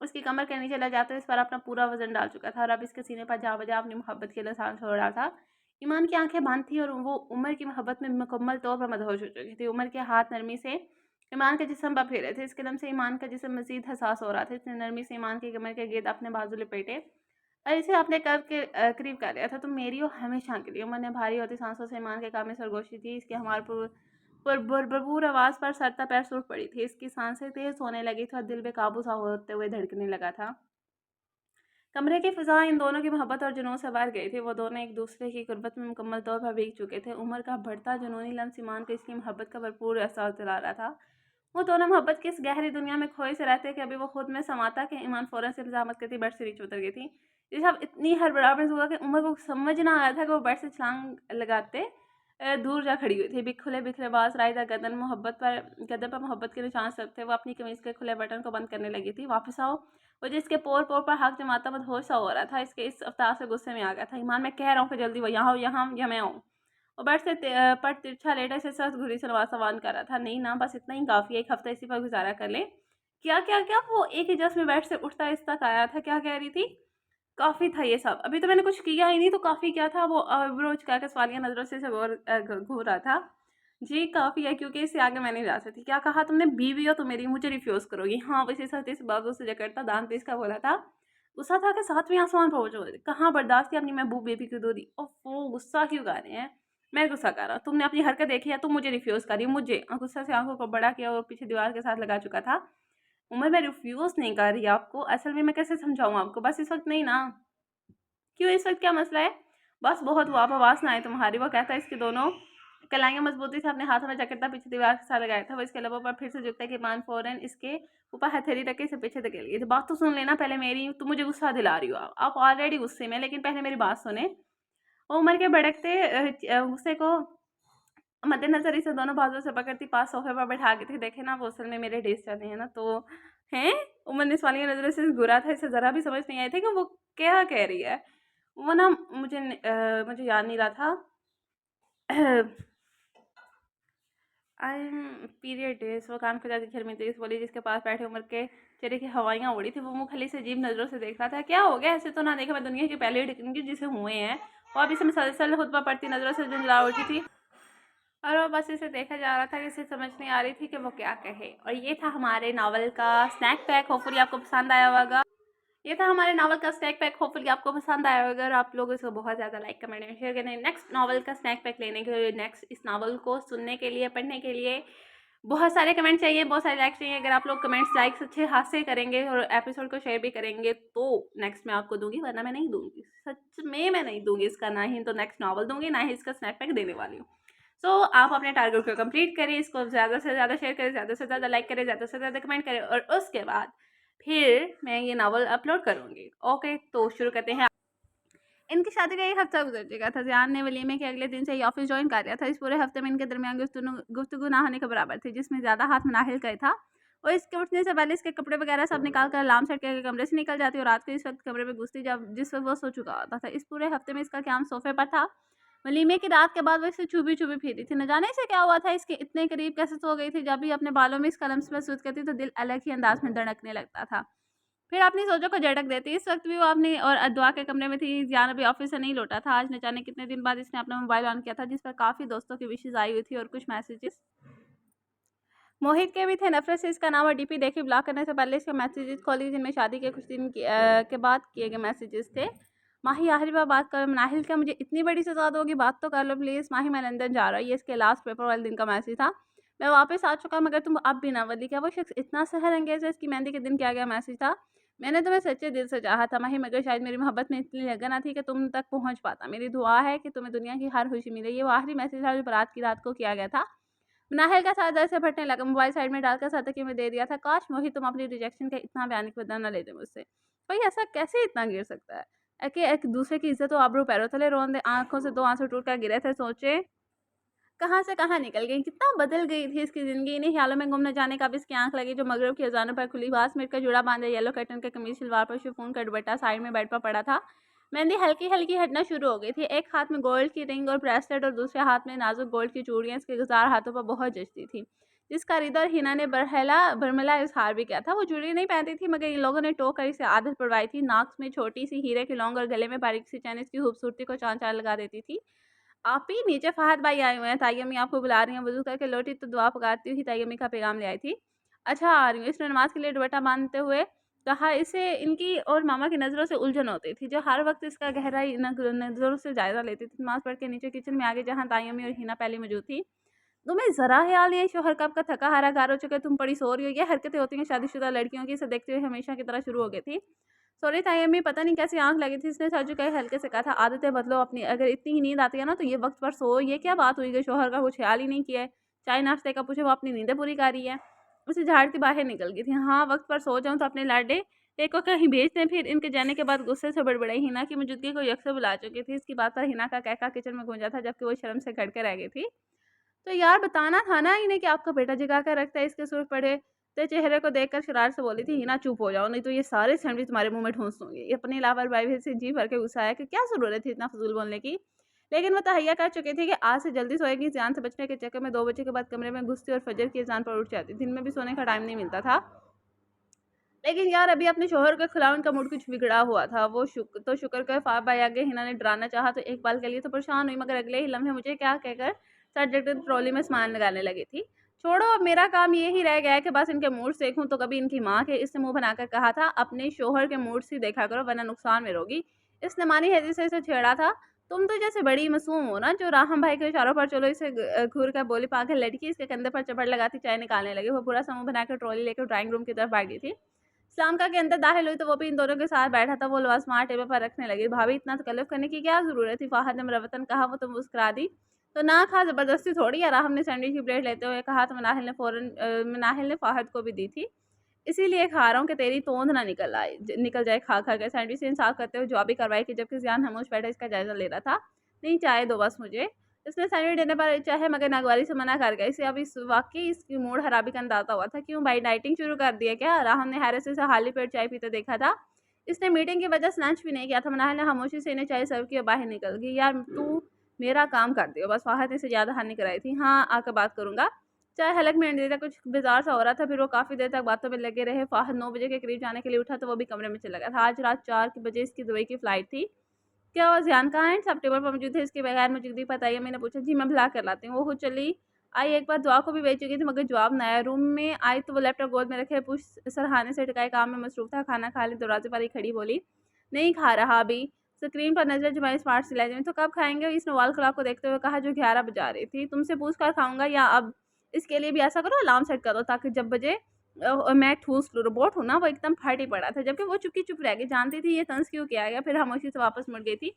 उसकी कमर के नीचे ले जाते हुए इस पर अपना पूरा वजन डाल चुका था और अब इसके सीने पर जा बजा अपनी मोहब्बत के लिए सांस छोड़ रहा था। ईमान की आंखें बंद थी और वो उमर की मोहब्बत में मुकम्मल तौर पर मदहोश हो चुकी थी। उमर के हाथ नरमी से ईमान के जिस्म पर फेरे थे। इसके दम से ईमान का जिस्म मजीद हसास हो रहा था। इसने नरमी से ईमान की कमर के गिर्द अपने बाजू लपेटे और इसे अपने कर्ब के करीब कर लिया था। तुम मेरी हो हमेशा के लिए। उमर ने भारी होती सांसों से ईमान के कान में सरगोशी दी। इसकी हमारे भरपूर आवाज़ पर सरता पैर सूख पड़ी थी। इसकी सांसें तेज होने लगी थी और दिल बेकाबू सा होते हुए धड़कने लगा था। कमरे की फ़िज़ा इन दोनों की मोहब्बत और जुनून से भर गई थी। वो दोनों एक दूसरे की क़ुर्बत में मुकम्मल तौर पर भीग चुके थे। उमर का बढ़ता जुनूनी लम्स ईमान को इसकी मोहब्बत का भरपूर एहसास दिला रहा था। वो दोनों मोहब्बत की इस गहरी दुनिया में खोए से रहते कि अभी वो खुद में समाता कि ईमान फ़ौरन से मज़ाहमत करती बेड से नीचे उतर गई थी। ये सब इतनी हड़बड़ाहट हुआ कि उमर को समझ ना आया था कि वो बेड से छलांग लगाते दूर जा खड़ी हुई थी। खुले बिखरे बाल, रायदा गर्दन पर मोहब्बत के निशान सब थे। वो अपनी कमीज़ के खुले बटन को बंद करने लगी थी। वापस आओ। वो जिसके पोर-पोर पर हक जमाता मदहोश सा हो रहा था। इसके इस अवतार से गुस्से में आ गया था। ईमान मैं कह रहा हूँ कि जल्दी वो यहाँ आओ, यहाँ या मैं आऊँ। वो बेड से पर तिरछा लेटा इसे सख्त घुरी से नवाज़ कर रहा था। नहीं ना, बस इतना ही काफ़ी है, 1 हफ़्ता इसी पर गुज़ारा कर लें। क्या? वो एक ही जज़्ब में बेड से उठता इस तक आया था। क्या कह रही थी? काफ़ी था ये सब। अभी तो मैंने कुछ किया ही नहीं तो काफ़ी क्या था? वो आइब्रो झुकाकर सवालिया नज़रों से इसे घूर रहा था। जी, काफ़ी है क्योंकि इससे आगे मैं नहीं जा सकती। क्या कहा तुमने? बीवी हो तुम मेरी, मुझे रिफ्यूज़ करोगी? हाँ, वो इसी सख्ती से बाजुओं से जकड़ता दाँत पीस कर बोला था। गुस्सा था कि 7वें आसमान पर पहुँचो। कहाँ बर्दाश्त की अपनी महबूब बेबी की दूरी। ओफ़ो! गुस्सा क्यों कर रहे हैं? मैं गुस्सा कर रहा हूँ। तुमने अपनी हरकत देखी है, तुम मुझे रिफ्यूज़ कर रही हो, मुझे। गुस्सा से आँखों को बड़ा किया और पीछे दीवार के साथ लगा चुका था। उमर मैं रिफ्यूज़ नहीं कर रही आपको। असल में मैं कैसे समझाऊँ आपको? बस इस वक़्त नहीं ना। क्यों इस वक़्त क्या मसला है? बस बहुत हुआ, अब आवाज़ ना आए तुम्हारी। वो कहता इसकी दोनों कलाइयाँ मज़बूती से अपने हाथों में जकड़ता पीछे दीवार के साथ लगाया था। वो इसके लबों पर फिर से झुकता कि ईमान फ़ौरन इसके ऊपर हथेली रख के इसे पीछे धकेल गई थी। बात तो सुन लेना पहले मेरी, तुम मुझे गुस्सा दिला रही हो। आप ऑलरेडी गुस्से में, लेकिन पहले मेरी बात सुनें। उमर के भड़कते गुस्से को मद्देनजर इसे दोनों बाजुओं से पकड़ती पास सोफे पर बैठा के थी। देखे ना, वो असल में मेरे डेज चले हैं ना, तो हैं। उमर ने सवालिया नजरों से घूरा था। इसे जरा भी समझ नहीं आई थी कि वो क्या कह रही है। वो ना मुझे याद नहीं रहा था। I am period days. वो काम खुदा घर में तेज बोली, जिसके पास बैठे उम्र के चेहरे की हवाइयाँ उड़ी थी। वो मुँह खली से अजीब नज़रों से देख रहा था। क्या हो गया? ऐसे तो ना देखा, मैं दुनिया की पहली डिक्की जिसे हुए हैं। वो अभी से मुसलसल खुतबा पढ़ती नज़रों से झुंझला उठी थी और वो बस इसे देखा जा रहा था कि इसे समझ नहीं आ रही थी कि वो क्या कहे। और ये था हमारे नावल का स्नैक पैक। होपफुली आपको पसंद आया होगा। ये था हमारे नावल का स्नैक पैक। होपफुली आपको पसंद आया होगा और आप लोग इसको बहुत ज़्यादा लाइक कमेंट में शेयर करें। नेक्स्ट नावल का स्नैक पैक लेने के लिए, नेक्स्ट इस नावल को सुनने के लिए, पढ़ने के लिए बहुत सारे कमेंट चाहिए, बहुत सारे लाइक्स चाहिए। अगर आप लोग कमेंट्स लाइक्स अच्छे हाथ से करेंगे और एपिसोड को शेयर भी करेंगे तो नेक्स्ट मैं आपको दूंगी, वरना मैं नहीं दूंगी। सच में मैं नहीं दूंगी इसका, ना ही तो नेक्स्ट नावल दूंगी, ना ही इसका स्नैक पैक देने वाली हूँ। सो आप अपने टारगेट को कंप्लीट करें, इसको ज़्यादा से ज़्यादा शेयर करें, ज़्यादा से ज़्यादा लाइक करें, ज़्यादा से ज़्यादा कमेंट करें और उसके बाद फिर मैं ये नावल अपलोड करूँगी। ओके, तो शुरू करते हैं। इनकी शादी का 1 हफ्ता गुजर चुका था। ज़ियान ने वलीमे के अगले दिन से ही ऑफिस ज्वाइन कर लिया था। इस पूरे हफ्ते में इनके दरमियान गुफ्तगू ना होने के बराबर थी, जिसमें ज़्यादा हाथ मनाहिल का ही था। और इसके उठने से पहले इसके कपड़े वगैरह सब निकाल कर अलार्म सेट करके कमरे से निकल जाती और रात को इस वक्त कमरे में घुसती जब जिस वक्त वो सो चुका होता था। इस पूरे हफ्ते में इसका क़याम सोफे पर था। वलीमे की रात के बाद वो इसे छुपी छुपी फिरी थी। न जाने से क्या हुआ था, इसके इतने करीब कैसे सो गई थी। जब भी अपने बालों में इसका लम्स महसूस करती तो दिल अलग ही अंदाज में धड़कने लगता था। फिर अपनी सोचों को झटक देती। इस वक्त भी वो अपनी और दुआ के कमरे में थी। ज़ियान अभी ऑफिस से नहीं लौटा था। आज न जाने कितने दिन बाद इसने अपना मोबाइल ऑन किया था, जिस पर काफ़ी दोस्तों की विशेज़ आई हुई थी और कुछ मैसेजेस मोहित के भी थे। नफरत से इसका नाम और डीपी देखी। ब्लॉक करने से पहले इसके मैसेजेस खोली, जिनमें शादी के कुछ दिन के बाद किए गए मैसेजेस थे। माही आखिरी बार बात कर, नाहिल क्या मुझे इतनी बड़ी सजा दोगी? बात तो कर लो प्लीज़। माही मैं लंदन जा रहा हूँ। ये इसके लास्ट पेपर वाले दिन का मैसेज था। मैं वापस आ चुका मगर तुम अब भी ना बदली। क्या वो शख्स इतना सहर अंगेज है? इसकी मेहंदी के दिन किया गया मैसेज था। मैंने तुम्हें सच्चे दिल से चाहा था माही, मगर शायद मेरी मोहब्बत में इतनी लगन थी कि तुम तक पहुंच पाता। मेरी दुआ है कि तुम्हें दुनिया की हर खुशी मिले। ये वो आखिरी मैसेज था जो बारात की रात को किया गया था। नाहिल का साथ दर से फटने लगा। मोबाइल साइड में डालकर सतकी में दे दिया था। काश मोहित तुम अपनी रिजेक्शन का इतना भयानक बदला न लेते मुझसे। कोई ऐसा कैसे इतना गिर सकता है? कि एक दूसरे की इज्जत तो आबरू पैरों तले रोन दे। आंखों से 2 आंसू टूट कर गिरे थे। सोचे कहाँ से कहाँ निकल गई, कितना बदल गई थी इसकी ज़िंदगी। इन्हीं ख्यालों में गुम न जाने कब इसकी आँख लगी जो मगरिब की अज़ानों पर खुली। बाँस मिट का जुड़ा बांधे येलो कर्टन का कमीज सलवार पर शिफॉन का दुपट्टा साइड में बेड पर पड़ा था। मेहंदी हल्की हल्की हटना शुरू हो गई थी। एक हाथ में गोल्ड की रिंग और ब्रेसलेट और दूसरे हाथ में नाजुक गोल्ड की चूड़ियाँ इसके गुजार हाथों पर बहुत जचती थी, जिसका रिदा और हिना ने बरमला इजहार भी किया था। वो चूड़ी नहीं पहनती थी, मगर इन लोगों ने टोक कर इसे आदत पड़वाई थी। नाक में छोटी सी हीरे की लौंग और गले में बारीक सी चैन इसकी खूबसूरती को चांद चांद लगा देती थी। आप ही नीचे फहद भाई आए हुए हैं। ताई अम्मी आपको बुला रही हैं। वज़ू करके लौटी तो दुआ पकाती हुई ताई अम्मी का पैगाम ले आई थी। अच्छा आ रही हूँ। इसने नमाज़ के लिए दुपट्टा बांधते हुए कहा। इसे इनकी और मामा की नज़रों से उलझन होती थी, जो हर वक्त इसका गहराई नज़रों से जायज़ा लेती थी। नमाज़ पढ़ के नीचे किचन में आ गई, जहाँ ताई अम्मी और हिना पहले मौजूद थी। तुम्हें ज़रा ख़्याल नहीं है शौहर कब का थका हारा घर हो चुका है, तुम बड़ी सो रही हो? ये हरकतें होती हैं शादीशुदा लड़कियों की। इसे देखते हुए हमेशा की तरह शुरू हो गई थी। सॉरी ताई अम्मी, पता नहीं कैसी आँख लगी थी। इसने सर झुकाए हल्के से कहा था, आदतें बदलो अपनी। अगर इतनी ही नींद आती है ना तो ये वक्त पर सो। ये क्या बात हुई कि शौहर का कुछ ख्याल ही नहीं किया है? चाय नाश्ते का पूछे, वो अपनी नींदें पूरी कर रही है। उसे झाड़ती बाहर निकल गई थी। हाँ, वक्त पर सो जाऊँ तो अपने लाडे एक को कहीं भेज दें। फिर इनके जाने के बाद गुस्से से बड़बड़ाई। हिना की मौजूदगी को यकसे बुला चुकी थी। इसकी बात पर हिना का कहका किचन में गूंजा था, जबकि वो शर्म से खड़ के रह गई थी। तो यार बताना था ना इन्हें कि आपका बेटा जगा कर रखता है। इसके सुर्ख पड़े ते चेहरे को देखकर शरारत से बोली थी, हिना चुप हो जाओ नहीं तो ये सारे सैंडविच तुम्हारे मुंह में ठूंस दूंगी। ये अपनी लापरवाही से जी भर के गुस्सा आया कि क्या जरूरत थी इतना फजूल बोलने की। लेकिन वो तहैया कर चुकी थी कि आज से जल्दी सोएगी। जान से बचने के चक्कर में 2 बजे के बाद कमरे में घुसती और फजर की अजान पर उठ जाती। दिन में भी सोने का टाइम नहीं मिलता था। लेकिन यार अभी अपने शोहर के खिलाफ उनका मूड कुछ बिगड़ा हुआ था। वो शुक्र कर फाब भाई आगे हिना ने डराना चाहा तो एक बाल के लिए तो परेशान हुई, मगर अगले ही लम्हे मुझे क्या कहकर सर ट्रॉली में सामान लगाने लगी थी। छोड़ो, अब मेरा काम ये ही रह गया है कि बस इनके मूड देखूं तो कभी इनकी माँ के। इसने मुंह बनाकर कहा था, अपने शोहर के मूड से देखा करो वरना नुकसान में रहोगी। इसने मानी हैजी से इसे छेड़ा था। तुम तो जैसे बड़ी मासूम हो ना, जो राहम भाई के इशारों पर चलो इसे घूर कर बोली। पागल लड़की इसके कंधे पर चपड़ लगाती चाय निकालने लगी। वो पूरा समूह बनाकर ट्रॉली लेकर ड्राइंग रूम की तरफ भागी थी। इस्लाम के अंदर दाखिल हुई तो वो भी इन दोनों के साथ बैठा था। वो लवाजमा टेबल पर रखने लगी। भाभी इतना तकल्लुफ़ करने की क्या ज़रूरत थी? फ़ाहद ने मुरव्वतन कहा। वो तो मुस्कुरा दी। तो ना खा, ज़बरदस्ती थोड़ी। आराम ने सैंडविच की प्लेट लेते हुए कहा तो मनाहिल ने फ़ाहद को भी दी थी। इसीलिए खा रहा हूँ कि तेरी तोंद ना निकल जाए खा खा कर। सैंडविच से इंसाफ करते हुए जवाबी कार्रवाई की, जबकि ज़ियान खामोश बैठा इसका जायज़ा ले रहा था। नहीं चाय दो बस मुझे। इसने सैंडविच देने पर चाहे मगर नागवारी से मना कर गया। इसे अब इस वाक़ई इसकी मूड खराबी का अंदाज़ा हुआ था। क्यों भाई डाइटिंग शुरू कर दी है क्या? राहुल ने हैरत से इसे खाली पेट चाय पीते देखा था। इसने मीटिंग की वजह से लंच भी नहीं किया था। मनाहिल ने खामोशी से इन्हें चाय सर्व किया बाहर निकल गई। यार तू मेरा काम कर दियो बस। फ़ाहद ने इसे ज़्यादा हानि कराई थी। हाँ, आकर बात करूँगा। चाय हलक में नहीं देता, कुछ बेजार सा हो रहा था। फिर वो काफ़ी देर तक बातों में लगे रहे। फ़ाहद 9 बजे के करीब जाने के लिए उठा तो वो भी कमरे में चला गया था। आज रात 4 बजे इसकी दुबई की फ़्लाइट थी। क्या हुआ ज़ियान कहाँ है? सब टेबल पर मौजूद थे, इसके बगैर मौजूदगी बताइए। मैंने पूछा। जी मैं बुला कर लाती हूँ। वो खुद चली आई। एक बार दुआ को भी भेज चुकी थी मगर जवाब ना आया। रूम में आई तो वो लैपटॉप गोद में रखे पुश सरहाने से टिकाए काम में मसरूफ़ था। खाना खा ली दरवाजे पर ही खड़ी बोली, नहीं खा रहा अभी। स्क्रीन पर नज़र जमाई स्मार्ट सी लहजे में, तो कब खाएँगे? इसने वॉल क्लॉक को देखते हुए कहा जो 11 बजा रही थी। तुमसे पूछ कर खाऊँगा या अब? इसके लिए भी ऐसा करो अलार्म सेट कर दो ताकि जब बजे मैं ठूस लूँ। रोबोट हूँ ना? वो एकदम फट ही पड़ा था जबकि वो चुप रह गई। जानती थी ये तंज़ क्यों किया गया। फिर खामोशी से वापस मुड़ गई थी।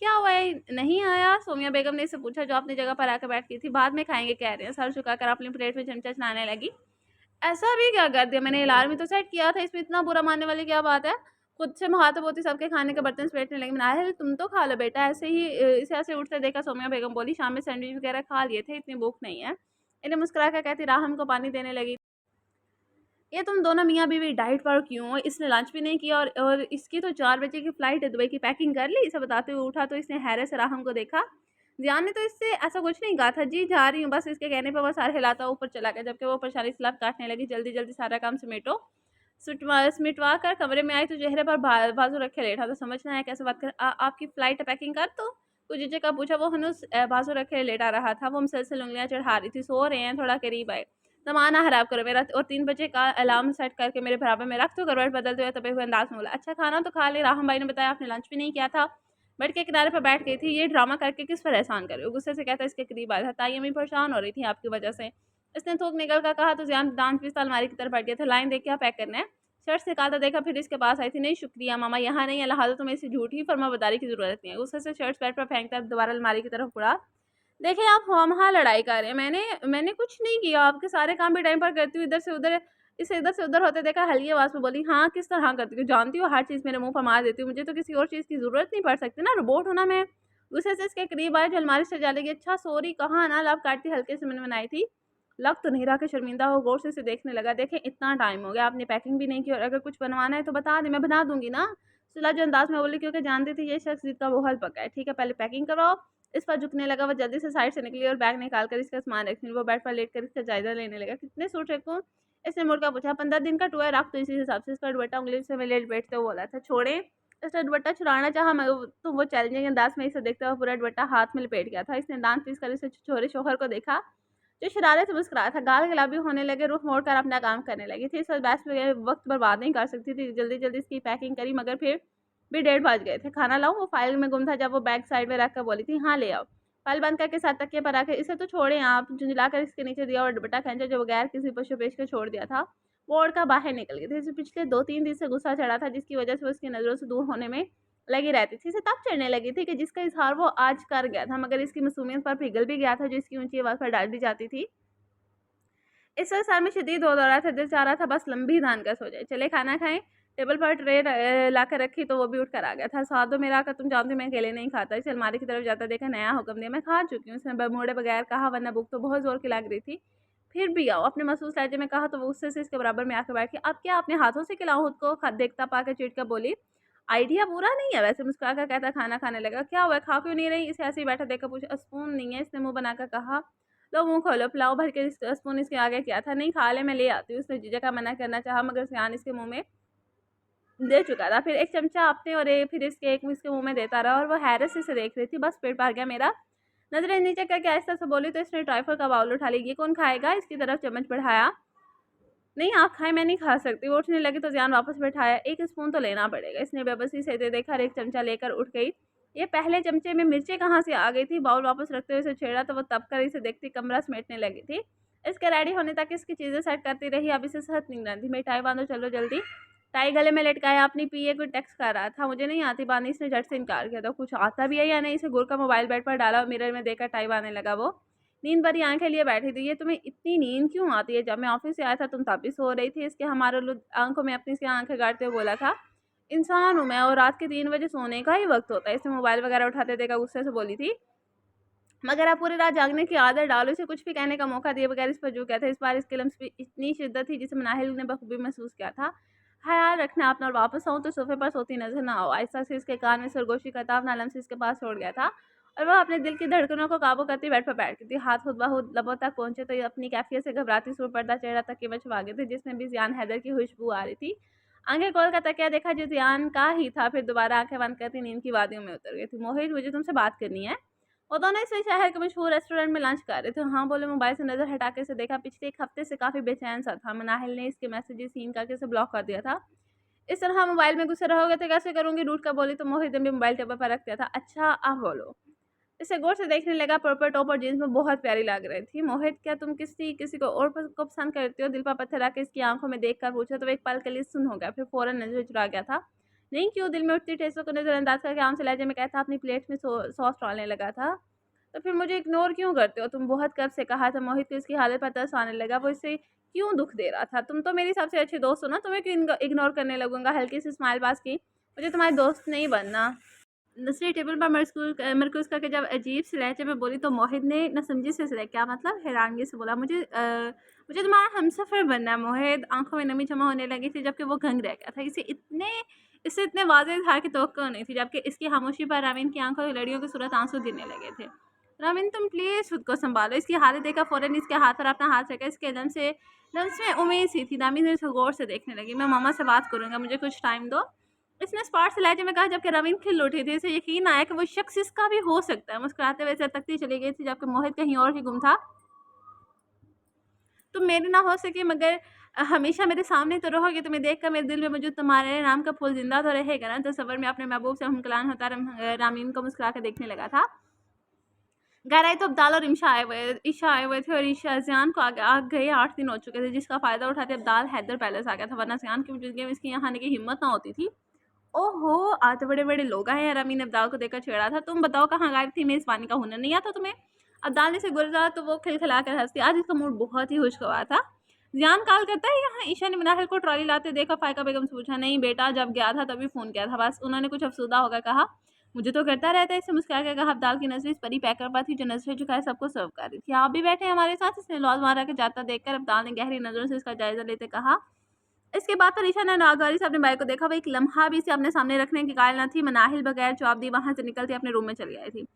क्या हुआ है नहीं आया? सोमिया बेगम ने इससे पूछा जो अपनी जगह पर आकर बैठ गई थी। बाद में खाएँगे कह रहे हैं। सर झुकाकर अपनी प्लेट में चमचा चलाने लगी। ऐसा भी क्या कर दिया मैंने? अलार्म ही तो सेट किया था, इसमें इतना बुरा मानने वाली क्या बात है? खुद से मुहातब सबके खाने के बर्तन समेटने लगी। मैंने कहा तुम तो खा लो बेटा। ऐसे ही इसे ऐसे उठते देखा सोमिया बेगम बोली, शाम में सैंडविच वगैरह खा लिए थे, इतनी भूख नहीं है। इन्हें मुस्कुरा कर कहती राहम को पानी देने लगी। ये तुम दोनों मियाँ-बीवी डाइट पर क्यों हो? इसने लंच भी नहीं किया और इसकी तो 4 बजे की फ्लाइट है। दुबई की पैकिंग कर ली? इसे बताते हुए उठा तो इसने हैरत से राहम को देखा। ज़ियान ने तो इससे ऐसा कुछ नहीं कहा था। जी जा रही हूँ बस। इसके कहने पर वो सर हिलाता ऊपर चला गया जबकि वो परेशानी से लब काटने लगी। जल्दी-जल्दी सारा काम समेटो। सिमटवा कर कमरे में आई तो चेहरे पर बाजू रखे लेटा था। समझ ना आया कैसे बात कर। आपकी फ्लाइट पैकिंग कर दूँ? कुछ झिझक का पूछा। वो हनूस बाजू रखे लेटा रहा था। वो मुसलसल उँगलियाँ चढ़ा रही थी। सो रहे हैं, थोड़ा करीब आए। ज़माना खराब करो मेरा। और 3 बजे का अलार्म सेट करके मेरे बराबर में रख। तो करवट बदलते हुए तबे हुए अंदाज में बोला, अच्छा खाना तो खा ले। राहम भाई ने बताया आपने लंच भी नहीं किया था। बेड के किनारे पर बैठ गई थी। ये ड्रामा करके किस पर एहसान कर रही हो? गुस्से से कहता इसके करीब आया था। ताई अम्मी परेशान हो रही थी आपकी वजह से। इसने थूक निकल कर कहा तो ज़ियान दांत पीसता अलमारी की तरफ बढ़ गया था। लाइन देख क्या पैक करना है? शर्ट से निकालता देखा फिर इसके पास आई थी। नहीं शुक्रिया मामा, यहाँ नहीं है। लिहाजा तुम्हें इसे झूठी फर्माबरदारी की ज़रूरत नहीं है। गुस्से से शर्ट बेड पर फेंकता दोबारा अलमारी की तरफ मुड़ा। देखिए आप हाँ लड़ाई कर रहे हैं। मैंने कुछ नहीं किया। आपके सारे काम भी टाइम पर करती हूँ। इधर से उधर इसे इधर से उधर होते देखा। हल्की आवाज़ में बोली, हाँ किस तरह करती हूँ? जानती हो हर चीज़ मेरे मुँह पर मार देती हूँ। मुझे तो किसी और चीज़ की ज़रूरत नहीं पड़ सकती ना, रोबोट हूँ ना मैं। गुस्से से इसके करीब आए जो अलमारी से जा लगी। अच्छा सॉरी कहाँ ना लब काटती हल्के से मनमनाई थी। लग तो नहीं रहा कि शर्मिंदा हो। गौर से इसे देखने लगा। देखें इतना टाइम हो गया आपने पैकिंग भी नहीं की और अगर कुछ बनवाना है तो बता दें, मैं बना दूँगी ना। सुलह जो अंदाज में बोली क्योंकि जानती थी ये शख्स जिद का बहुत पक्का है। ठीक है पहले पैकिंग करवाओ। इस पर झुकने लगा। वो जल्दी से साइड से निकली और बैग निकाल कर इसका सामान रखने वो बेड पर लेट कर इसका जायजा लेने लगा। कितने सूट रखूं? इसने मुड़कर पूछा। 15 दिन का टूर है, रख तो इसी हिसाब से। इसका दुपट्टा उंगली से मैं लेट बैठते हुए बोला था। छोड़े। इसने दुपट्टा छुड़ाना चाहा मैं तो वो चैलेंजिंग अंदाज में इसे देखते हुए पूरा दुपट्टा हाथ में लपेट गया था। इसने दांत पीस कर इसे छोरे शोहर को देखा जो शरारत से मुस्कुराया था। गाल गुलाबी होने लगे। रुख मोड़कर अपना काम करने लगी थी। इस बहस में वक्त बर्बाद नहीं कर सकती थी। जल्दी जल्दी इसकी पैकिंग करी मगर फिर भी 1:30 बज गए थे। खाना लाऊं? वो फाइल में गुम था जब वो बैग साइड में रख कर बोली थी, हाँ ले आओ। फाइल बंद करके साथ तकिए पर रखे। इसे तो छोड़े आप। झुंझलाकर इसके नीचे दिया और दुपट्टा खींचा जो बगैर किसी पशु-पेश के छोड़ दिया था। वो ओढ़कर बाहर निकल गई थी। इसे पिछले 2-3 दिन से गुस्सा चढ़ा था जिसकी वजह से वो उसकी नज़रों से दूर होने में लगी रहती थी। इसे तब चढ़ने लगी थी कि जिसका इज़हार वो आज कर गया था मगर इसकी मासूमियत पर पिघल भी गया था जो इसकी ऊँची आवाज़ पर डाल दी जाती थी। इस वक्त सर में शदीद दर्द हो रहा था। दिल चाह रहा था बस लंबी धान का सो जाए। चले खाना खाएं। टेबल पर ट्रे ला कर रखी तो वो भी उठकर आ गया था। साथ दो मेरा आकर, तुम जानती मैं अकेले नहीं खाता। इसे अलमारी की तरफ जाता देखा नया हुक्म दिया। मैं खा चुकी हूँ उसने मोड़े बगैर कहा, वरना भूख तो बहुत जोर की लग रही थी। फिर भी आओ। अपने महसूस लहजे में कहा तो वो गुस्से से इसके बराबर में आकर बैठ के, अब क्या अपने हाथों से खिलाऊं खुद को? देखता पाकर चिढ़ कर बोली, आइडिया बुरा नहीं है वैसे। मुस्कुरा कर कहता खाना खाने लगा। क्या हुआ खा क्यों नहीं रही? इसे ऐसे ही बैठा देखकर पूछा। स्पून नहीं है इसने मुंह बनाकर कहा। लो मुँह खोलो। पुलाव भर के स्पून इसके आगे किया था। नहीं खा ले मैं ले आती हूँ। उसने जीजा का मना करना चाहा मगर सियान इसके मुँह में दे चुका था। फिर एक चमचा अपने और फिर इसके एक इसके मुँह में देता रहा और वो हैरत से इसे देख रही थी। बस पेट भर गया मेरा। नज़रें नीचे करके आहिस्ता से बोली तो इसने ट्राइफल का बाउल उठा लिया। ये कौन खाएगा? इसकी तरफ चम्मच बढ़ाया। नहीं आप खाएँ, मैं नहीं खा सकती। वो उठने लगी तो ज़ियान वापस बैठाया। एक स्पून तो लेना पड़ेगा। इसने बेबसी से दे देखा और एक चमचा लेकर उठ गई। ये पहले चमचे में मिर्चें कहाँ से आ गई थी? बाउल वापस रखते हुए इसे छेड़ा तो वो तब कर इसे देखती कमरा समेटने लगी थी। इसके रेडी होने तक इसकी चीज़ें सेट करती रही। अब इसे सख्त नींद आती। मेरी टाई बांधो चलो जल्दी। टाई गले में लटकाया। अपनी पीए को टेक्स्ट कर रहा था। मुझे नहीं आती बांधनी। इसने झट से इनकार किया। तो कुछ आता भी है या नहीं? इसे घूर कर मोबाइल बेड पर डाला और मिरर में देखकर टाई बांधने लगा वो। नींद भरी आंखें लिए बैठी थी। ये तुम्हें इतनी नींद क्यों आती है? जब मैं ऑफिस से आया था तुम तब भी सो रही थी। इसके हमारे आंखों में अपनी सी आंखें गाड़ते हुए बोला था। इंसान हूँ मैं और रात के 3 बजे सोने का ही वक्त होता है, इसमें मोबाइल वगैरह उठाते देखा, गुस्से से बोली थी। मगर आप पूरी रात जागने की आदत डालो, इसे कुछ भी कहने का मौका दिए बगैर इस पर जो कहता है। इस बार इसके लम्स भी इतनी शिद्दत थी जिसे मनाहिल ने बखूबी महसूस किया था। ख्याल रखना अपना, और वापस आऊँ तो सोफे पर सोती नजर ना आओ। आहिस्ता से इसके कान में सरगोशी करता अपना लम्स इसके पास छोड़ गया था और वह अपने दिल की धड़कनों को काबू करती बेड पर बैठ गई थी। हाथ खुद ब खुद लबों तक पहुंचे तो ये अपनी कैफियत से घबराती सुर पर्दा चेहरा तक के छुपा गए थे, जिसमें भी जियान हैदर की खुशबू आ रही थी। आंखें खोल कर तकिया देखा जो जियान का ही था, फिर दोबारा आंखें बंद करती नींद की वादियों में उतर गई थी। मोहित, मुझे तुमसे बात करनी है। वो दोनों इस शहर के मशहूर रेस्टोरेंट में लंच कर रहे थे। हाँ बोले, मोबाइल से नजर हटा के से देखा। पिछले 1 हफ्ते से काफी बेचैन सा था। मनाहिल ने इसके मैसेजेस सीन करके से ब्लॉक कर दिया था। इस तरह मोबाइल में घुसे रहोगे तो कैसे करूंगी, रूठ कर बोली तो मोहित ने भी मोबाइल टेबल पर रख दिया था। अच्छा आप बोलो। इसे गौर से देखने लगा। पर्पल टॉप और जींस में बहुत प्यारी लग रही थी। मोहित, क्या तुम किसी किसी को और को पसंद करते हो? दिल पर पत्थर रख इसकी आंखों में देख कर पूछा तो वो एक पल के लिए सुन हो गया, फिर फौरन नजर चुरा गया था। नहीं क्यों? दिल में उठती ठेसों को नजरअंदाज करके आम से लहजे में कहता अपनी प्लेट में सॉस डालने लगा था। तो फिर मुझे इग्नोर क्यों करते हो तुम? बहुत कब से कहा था। मोहित को इसकी हालत पर तरस आने लगा। वो इसे क्यों दुख दे रहा था? तुम तो मेरी सबसे अच्छी दोस्त हो ना, तुम्हें क्यों इग्नोर करने लगूंगा? हल्की सी स्माइल पास की। मुझे तुम्हारी दोस्त नहीं बनना। नसरी टेबल पर मरकूज करके जब अजीब से लहजे में बोली तो मोहित ने न समझी से सिले। क्या मतलब? हैरानगी से बोला। मुझे तुम्हारा हमसफर बनना है। मोहित आंखों में नमी जमा होने लगी थी जबकि वो गंग रह गया था। इससे इतने वाज़ेह इज़हार की तवक्को नहीं थी, जबकि इसकी खामोशी पर रामीन की आंखों की लड़ियों की सूरत आंसू गिरने लगे थे। रामीन, तुम प्लीज़ खुद को संभालो। इसकी हालत देखा फौरन इसके हाथ पर अपना हाथ रखा। इसके लम्स में उम्मीद सी थी। रामीन ने गौर से देखने लगी। मैं मामा से बात करूंगा, मुझे कुछ टाइम दो, इसने स्पॉट से लहजे में कहा, जबकि रवीन खिल उठी थी। इसे यकीन आया कि वो शख्स इसका भी हो सकता है। मुस्कुराते हुए तकती चली गई थी जबकि मोहित कहीं और ही गुम था। तुम मेरी ना हो सके मगर हमेशा मेरे सामने तो रहोगे। तुम्हें देखकर मेरे दिल में मौजूद तुम्हारे नाम का फूल जिंदा तो रहेगा ना। तस्वर में अपने महबूब से हमकलान होता रामीन को मुस्कुरा कर देखने लगा था। घर आई तो अब्दाल और ईशा आए हुए थे और ईशा जियान को आ गए 8 दिन हो चुके थे, जिसका फायदा उठाते अब्दाल हैदर पैलेस आ गया था, वरना जियान की मौजूदगी में इसकी यहाँ आने की हिम्मत ना होती थी। ओहो! आज तो बड़े-बड़े लोग आए हैं। रमी ने अब्दाल को देखकर छेड़ा था। तुम बताओ कहाँ गायब थी? मेज़बानी का हुनर नहीं आता तुम्हें? अब्दाल ने इसे गुरजा तो वो खिलखिला कर हँस दी। आज इसका मूड बहुत ही खुशगवार था। ज़ियान कॉल करता है यहाँ? ईशा ने मनाहिल को ट्रॉली लाते देखा। फ़ायका बेगम से पूछा। नहीं बेटा, जब गया था तभी फ़ोन किया था बस। उन्होंने कुछ अफसुदा होकर कहा। मुझे तो करता रहता है। इससे मुस्कुरा कर कहा। अब्दाल की नज़रें इस परी पैकर पर थी जो नज़रें झुकाए सबको सर्व कर रही थी। आप भी बैठे हमारे साथ? इसने लौज मारा के जाता देखकर अब्दाल ने गहरी नज़रों से इसका जायज़ा लेते कहा। इसके बाद पर ईशा ने नागवारी से अपने भाई को देखा। वो एक लम्हा भी इसे अपने सामने रखने की कायल न थी। मनाहिल बगैर जवाब दी वहां से निकलती अपने रूम में चली आई थी।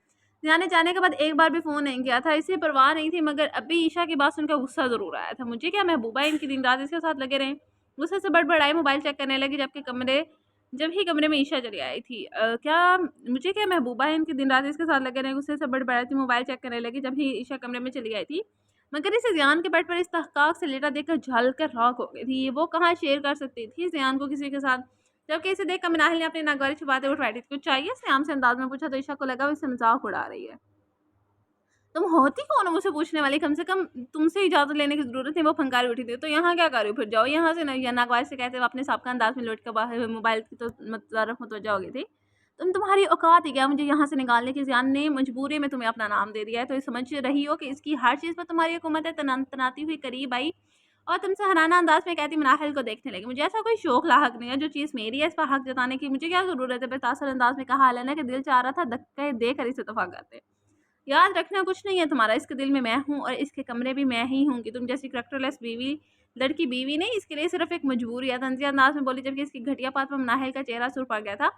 जिया ने जाने के बाद एक बार भी फोन नहीं किया था। इसे परवाह नहीं थी, मगर अब भी ईशा की बात सुनकर गुस्सा जरूर आया था। मुझे क्या, महबूबा इनकी दिन रात इसके साथ लगे रहे। गुस्से से बड़बड़ाई मोबाइल चेक करने लगी जब ही कमरे में ईशा चली आई थी। क्या मुझे क्या, महबूबा इनकी दिन रात इसके साथ लगे रहे। गुस्से से बड़बड़ाई थी मोबाइल चेक करने लगी जब ही ईशा कमरे में चली आई थी। मगर इसे ज़ियान के बेड पर इस्तहक़ाक़ से लेटा देखकर झल कर राख हो गई थी। वो कहाँ शेयर कर सकती थी ज़ियान को किसी के साथ। जबकि इसे देखकर मनाहिल ने अपनी नागवारी छुपाते उठ बैठी थी। कुछ चाहिए? इसने आम से अंदाज में पूछा तो ईशा को लगा वो इससे मजाक उड़ा रही है। तुम होती कौन हो मुझसे पूछने वाली? कम से कम तुमसे इजाज़त लेने की ज़रूरत नहीं। वो फंकारी उठी थी। तो यहाँ क्या कर रही हो? फिर जाओ यहाँ से। या नागवारी से कहते हुए अपने साबका अंदाज में लौट कर बाहर मोबाइल की तो तरफ मुतवज्जा हो गई थी। तुम्हारी औकात ही क्या मुझे यहाँ से निकालने की? ज़ियान ने मजबूरी में तुम्हें अपना नाम दे दिया है तो ये समझ रही हो कि इसकी हर चीज़ पर तुम्हारी हुकूमत है। तनाती हुई करीब आई और तुमसे हराना अंदाज में कहती मनाहिल को देखने लगी। मुझे ऐसा कोई शौक लाहक नहीं है। जो चीज़ मेरी है इस पर हक जताने की मुझे क्या ज़रूरत है? बेतासर अंदाज में कहा अलना कि दिल चाह रहा था धक्के देकर इसे दफा करते। याद रखना कुछ नहीं है तुम्हारा। इसके दिल में मैं हूँ और इसके कमरे भी मैं ही हूँ कि तुम जैसी करैक्टरलेस लड़की बीवी नहीं, इसके लिए सिर्फ एक मजबूरी है। तंजिया अंदाज में बोली जबकि इसकी घटिया बात पर मनाहिल का चेहरा सुर पड़ गया था।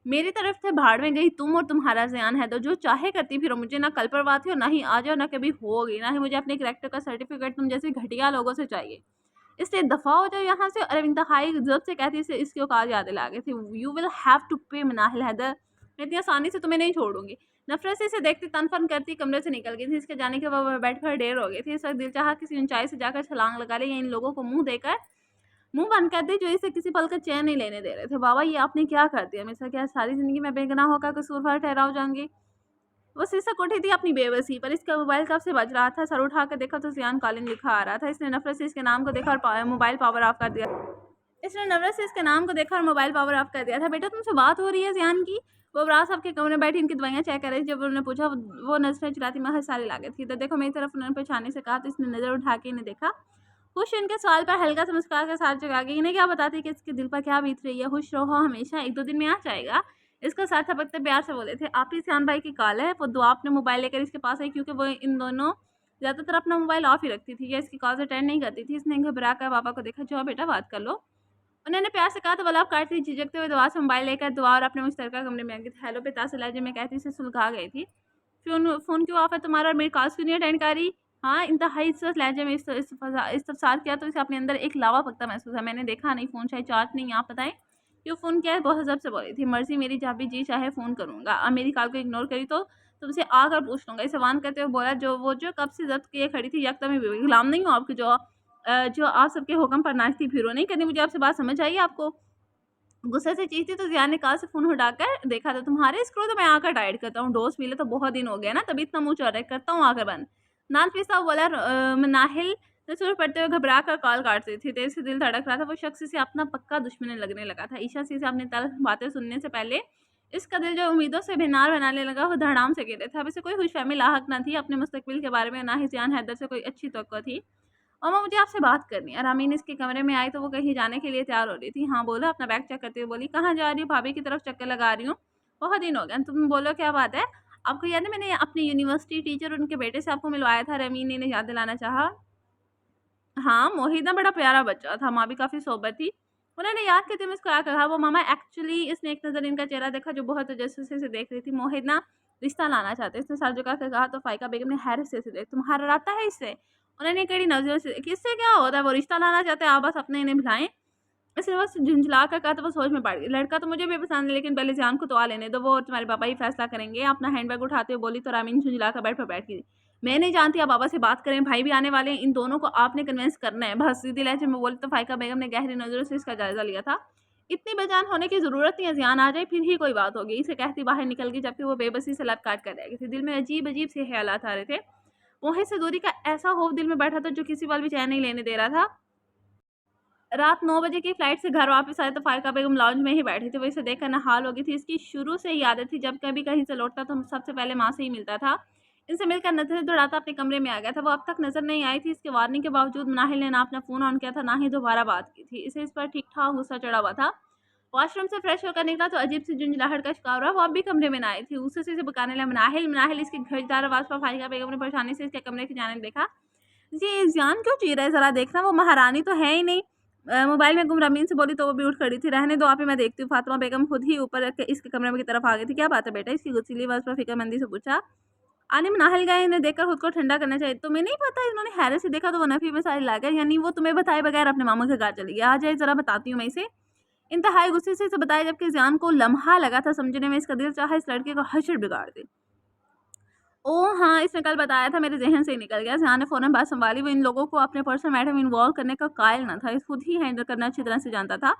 मेरी तरफ से भाड़ में गई तुम और तुम्हारा ज़ियान है तो जो चाहे करती फिरो। मुझे ना कल परवाह थी और ना ही आज और ना कभी होगी। ना ही मुझे अपने करैक्टर का सर्टिफिकेट तुम जैसे घटिया लोगों से चाहिए। इसलिए दफ़ा हो जाओ यहाँ से। और इंतहाई ज़ब्त से कहती से इसकी औकात याद दिला गई थी। यू विल हैव टू पे मनाहिल हैदर, मैं इतनी आसानी से तुम्हें नहीं छोड़ूंगी। नफरत से इसे देखती तन फन करती कमरे से निकल गई थी। इसके जाने के बाद वह बेड पर ढेर हो गई थी। इस वक्त दिल चाहा किसी ऊंचाई से जाकर छलांग लगा ले या इन लोगों को मुंह बंद कर दी जो इसे किसी पल का चैन नहीं लेने दे रहे थे। बाबा ये आपने क्या कर दिया? मेरे साथ क्या सारी जिंदगी में बेगुनाह होकर कसूरवार ठहरा हो जाऊंगी? वो सिसक उठी थी अपनी बेबसी पर। इसका मोबाइल कब से बज रहा था। सर उठाकर देखा तो ज़ियान कॉलिंग लिखा आ रहा था। इसने नफरत से इसके नाम को देखा और मोबाइल पावर ऑफ कर दिया। था। बेटा तुमसे बात हो रही है ज़ियान की? वो अबरार साहब के कमरे में बैठी इनकी दवाइयाँ चेक कर रही थी। जब उन्होंने पूछा वो नजरें चुराती महज सारी लागत थी। तो देखो मेरी तरफ उन्होंने पहचाने से कहा तो इसने नज़र उठा के इन्हें देखा। खुश इनके सवाल पर हल्का सा मुस्कुरा के साथ जगह गई। इन्हें क्या बताती कि इसके दिल पर क्या बीत रही है। खुश रहो हमेशा, 1-2 दिन में आ जाएगा। इसका साथ थपकते प्यार से बोले थे। आप ही सियान भाई की कॉल है। वो दुआ अपने मोबाइल लेकर इसके पास आई क्योंकि वो इन दोनों ज़्यादातर अपना मोबाइल ऑफ ही रखती थी या इसकी कॉल्स अटेंड नहीं करती थी। इसने घबरा कर पापा को देखा, जाओ बेटा बात कर लो। उन्होंने प्यार से कहा तो गुलाब काटती झिझकते हुए दुआ से मोबाइल लेकर दुआ और अपने मुश्तरका कमरे में आ गई थी। हेलो पे तासे लहजे में कहती से सुलगा गई थी। फ़ोन क्यों ऑफ है तुम्हारा और मेरी कॉल्स क्यों नहीं अटेंड कर रही? हाँ, इंतहाई इस लहजे में इस्तफ़सार किया तो इसे अपने अंदर एक लावा पकता महसूस हुआ। मैंने देखा नहीं, फ़ोन शायद चार्ज नहीं, आप बताएँ? क्यों फ़ोन किया है? बहुत अज़ब से बोली थी। मर्ज़ी मेरी, जब भी जी चाहे फ़ोन करूँगा। अब मेरी कॉल को इग्नोर करी तो तुमसे आकर पूछ लूँगा। इसे वार्न करते हुए बोला, जो कब से ज़ब्त किए खड़ी थी यकदम ही गुलाम नहीं हूँ आपकी, जो आप सबके हुक्म पर नाचती फिरो नहीं करनी मुझे आपसे, बात समझ आई आपको? गुस्से से चीखती तो ज़ियान ने कहा से फ़ोन उठाकर देखा, तो तुम्हारे स्क्रू तो मैं आकर टाइट करता हूँ, डोज़ मिले तो बहुत दिन हो गया ना, तभी इतना मुँह चौड़ा करता हूँ आकर बंद। नाल पीसा हुआ बोला नाहिल ने सुर पड़ते हुए घबरा कर कॉल काट दी थी। तेज़ से दिल धड़क रहा था, वो शख्स इसे अपना पक्का दुश्मन लगने लगा था। ईशा से अपनी तल्ख़ बातें सुनने से पहले इसका दिल जो उम्मीदों से बेनार बनाने लगा, वो धड़ाम से गिरे थे। अब इसे कोई खुशफ़हमी लाहक ना थी अपने मुस्तक़बिल के बारे में, ना ही ज़ियान हैदर से कोई अच्छी तवक्को थी। मम्मा मुझे आपसे बात करनी है। और अमीन इसके कमरे में आई तो वो कहीं जाने के लिए तैयार हो रही थी। हाँ बोलो, अपना बैग चेक करते हुए बोली। कहाँ जा रही हो? भाभी की तरफ चक्कर लगा रही हूँ। बहुत दिन हो गए। तुम बोलो क्या बात है? आपको याद है मैंने अपनी यूनिवर्सिटी टीचर उनके बेटे से आपको मिलवाया था, अमीन ने याद दिलाना चाहा। हाँ, मोहित ना बड़ा प्यारा बच्चा था, माँ भी काफ़ी सोबर थी। उन्होंने याद करते हुए मुस्कुरा कर कहा, वो मामा एक्चुअली इसने एक नज़र इनका चेहरा देखा जो बहुत तजस्सुस से देख रही थी। मोहित ना रिश्ता लाना चाहते। इसने सर झुका कर कहा तो फ़ाइका बेगम ने हैरत से देख, तुम्हारा राता है इससे? उन्होंने कड़ी नज़रों से देखी, इससे क्या होता है, वो रिश्ता लाना चाहते हैं, आप बस अपने इन्हें बुलाएँ। इसने बस झुंझला कर कहा तो वो सोच में पड़ गई। लड़का तो मुझे भी पसंद है लेकिन पहले जान को तो आ लेने दो, वो और तुम्हारे पापा ही फैसला करेंगे। अपना हैंडबैग उठाते हुए बोली तो रामीन झुंझला कर बेड पर बैठ गई। मैं नहीं जानती, आप पापा से बात करें, भाई भी आने वाले हैं, इन दोनों को आपने कन्विंस करना है। बस सीधी लहजे में बोली तो फ़ाइका बेगम ने गहरी नज़रों से इसका जायज़ा लिया था। इतनी बेजान होने की ज़रूरत नहीं है, ज़ियान आ जाए फिर ही कोई बात होगी। इसे कहती बाहर निकल गई जबकि वो बेबसी से लब काट कर रह गई थी। दिल में अजीब-अजीब से ख़्यालात आ रहे थे। मोहित से दूरी का ऐसा खौफ दिल में बैठा था जो किसी पल भी चैन नहीं लेने दे रहा था। रात 9 बजे की फ्लाइट से घर वापस आए तो फ़ाइका बेगम लाउंज में ही बैठी थी। वो इसे देखकर नहाल हो गई थी। इसकी शुरू से ही आदत थी, जब कभी कहीं से लौटता तो सबसे पहले माँ से ही मिलता था। इनसे मिलकर नज़रें दौड़ाता अपने कमरे में आ गया था। वो अब तक नज़र नहीं आई थी। इसके वार्निंग के बावजूद नाहिल ने ना अपना फ़ोन ऑन किया था, ना ही दोबारा बात की थी। इसे इस पर ठीक-ठाक गुस्सा चढ़ा हुआ था। वॉशरूम से फ्रेश होकर निकला तो अजीब सी झुंझलाहट का शिकार हुआ। वो अब भी कमरे में ना आई थी। गुस्से से इसे पुकारने लगा, नाहिल नाहिल। इसकी घरदार आवाज़ पर फ़ाइका बेगम ने परेशानी से इसके कमरे की जानिब देखा। जी, ज़ियान क्यों चीर रहा है, ज़रा देखना, वो महारानी तो है ही नहीं। मोबाइल में गुम रमीन से बोली तो वो भी उठ खड़ी थी। रहने दो आप ही, मैं देखती हूँ। फातिमा बेगम खुद ही ऊपर रख के इसके कमरे की तरफ आ गई थी। क्या बात है बेटा? इसकी गुस्सीली आवाज़ पर फ़िक्रमंदी से पूछा। आनिम नाहल गए, इन्हें देखकर खुद को ठंडा करना चाहिए। तुम्हें नहीं पता? इन्होंने हैरत से देखा तो वो नफ़ी में सारी ला गए, यानी वो तुम्हें बताए बगैर अपने मामा के घर चली गई। आ जाए ज़रा बताती हूँ मैं इसे। इंतहाई गुस्से से इसे बताया जबकि ज़ियान को लम्हा लगा था समझने में। इसका दिल चाहा इस लड़के का हश्र बिगाड़ दे। ओह! हाँ, इसने कल बताया था, मेरे ज़हन से ही निकल गया। ज़ियान ने फ़ौरन बात सँभाली। वो इन लोगों को अपने पर्सनल मैटर में इन्वॉल्व करने का कायल ना था। ये खुद ही हैंडल करना अच्छी तरह से जानता था।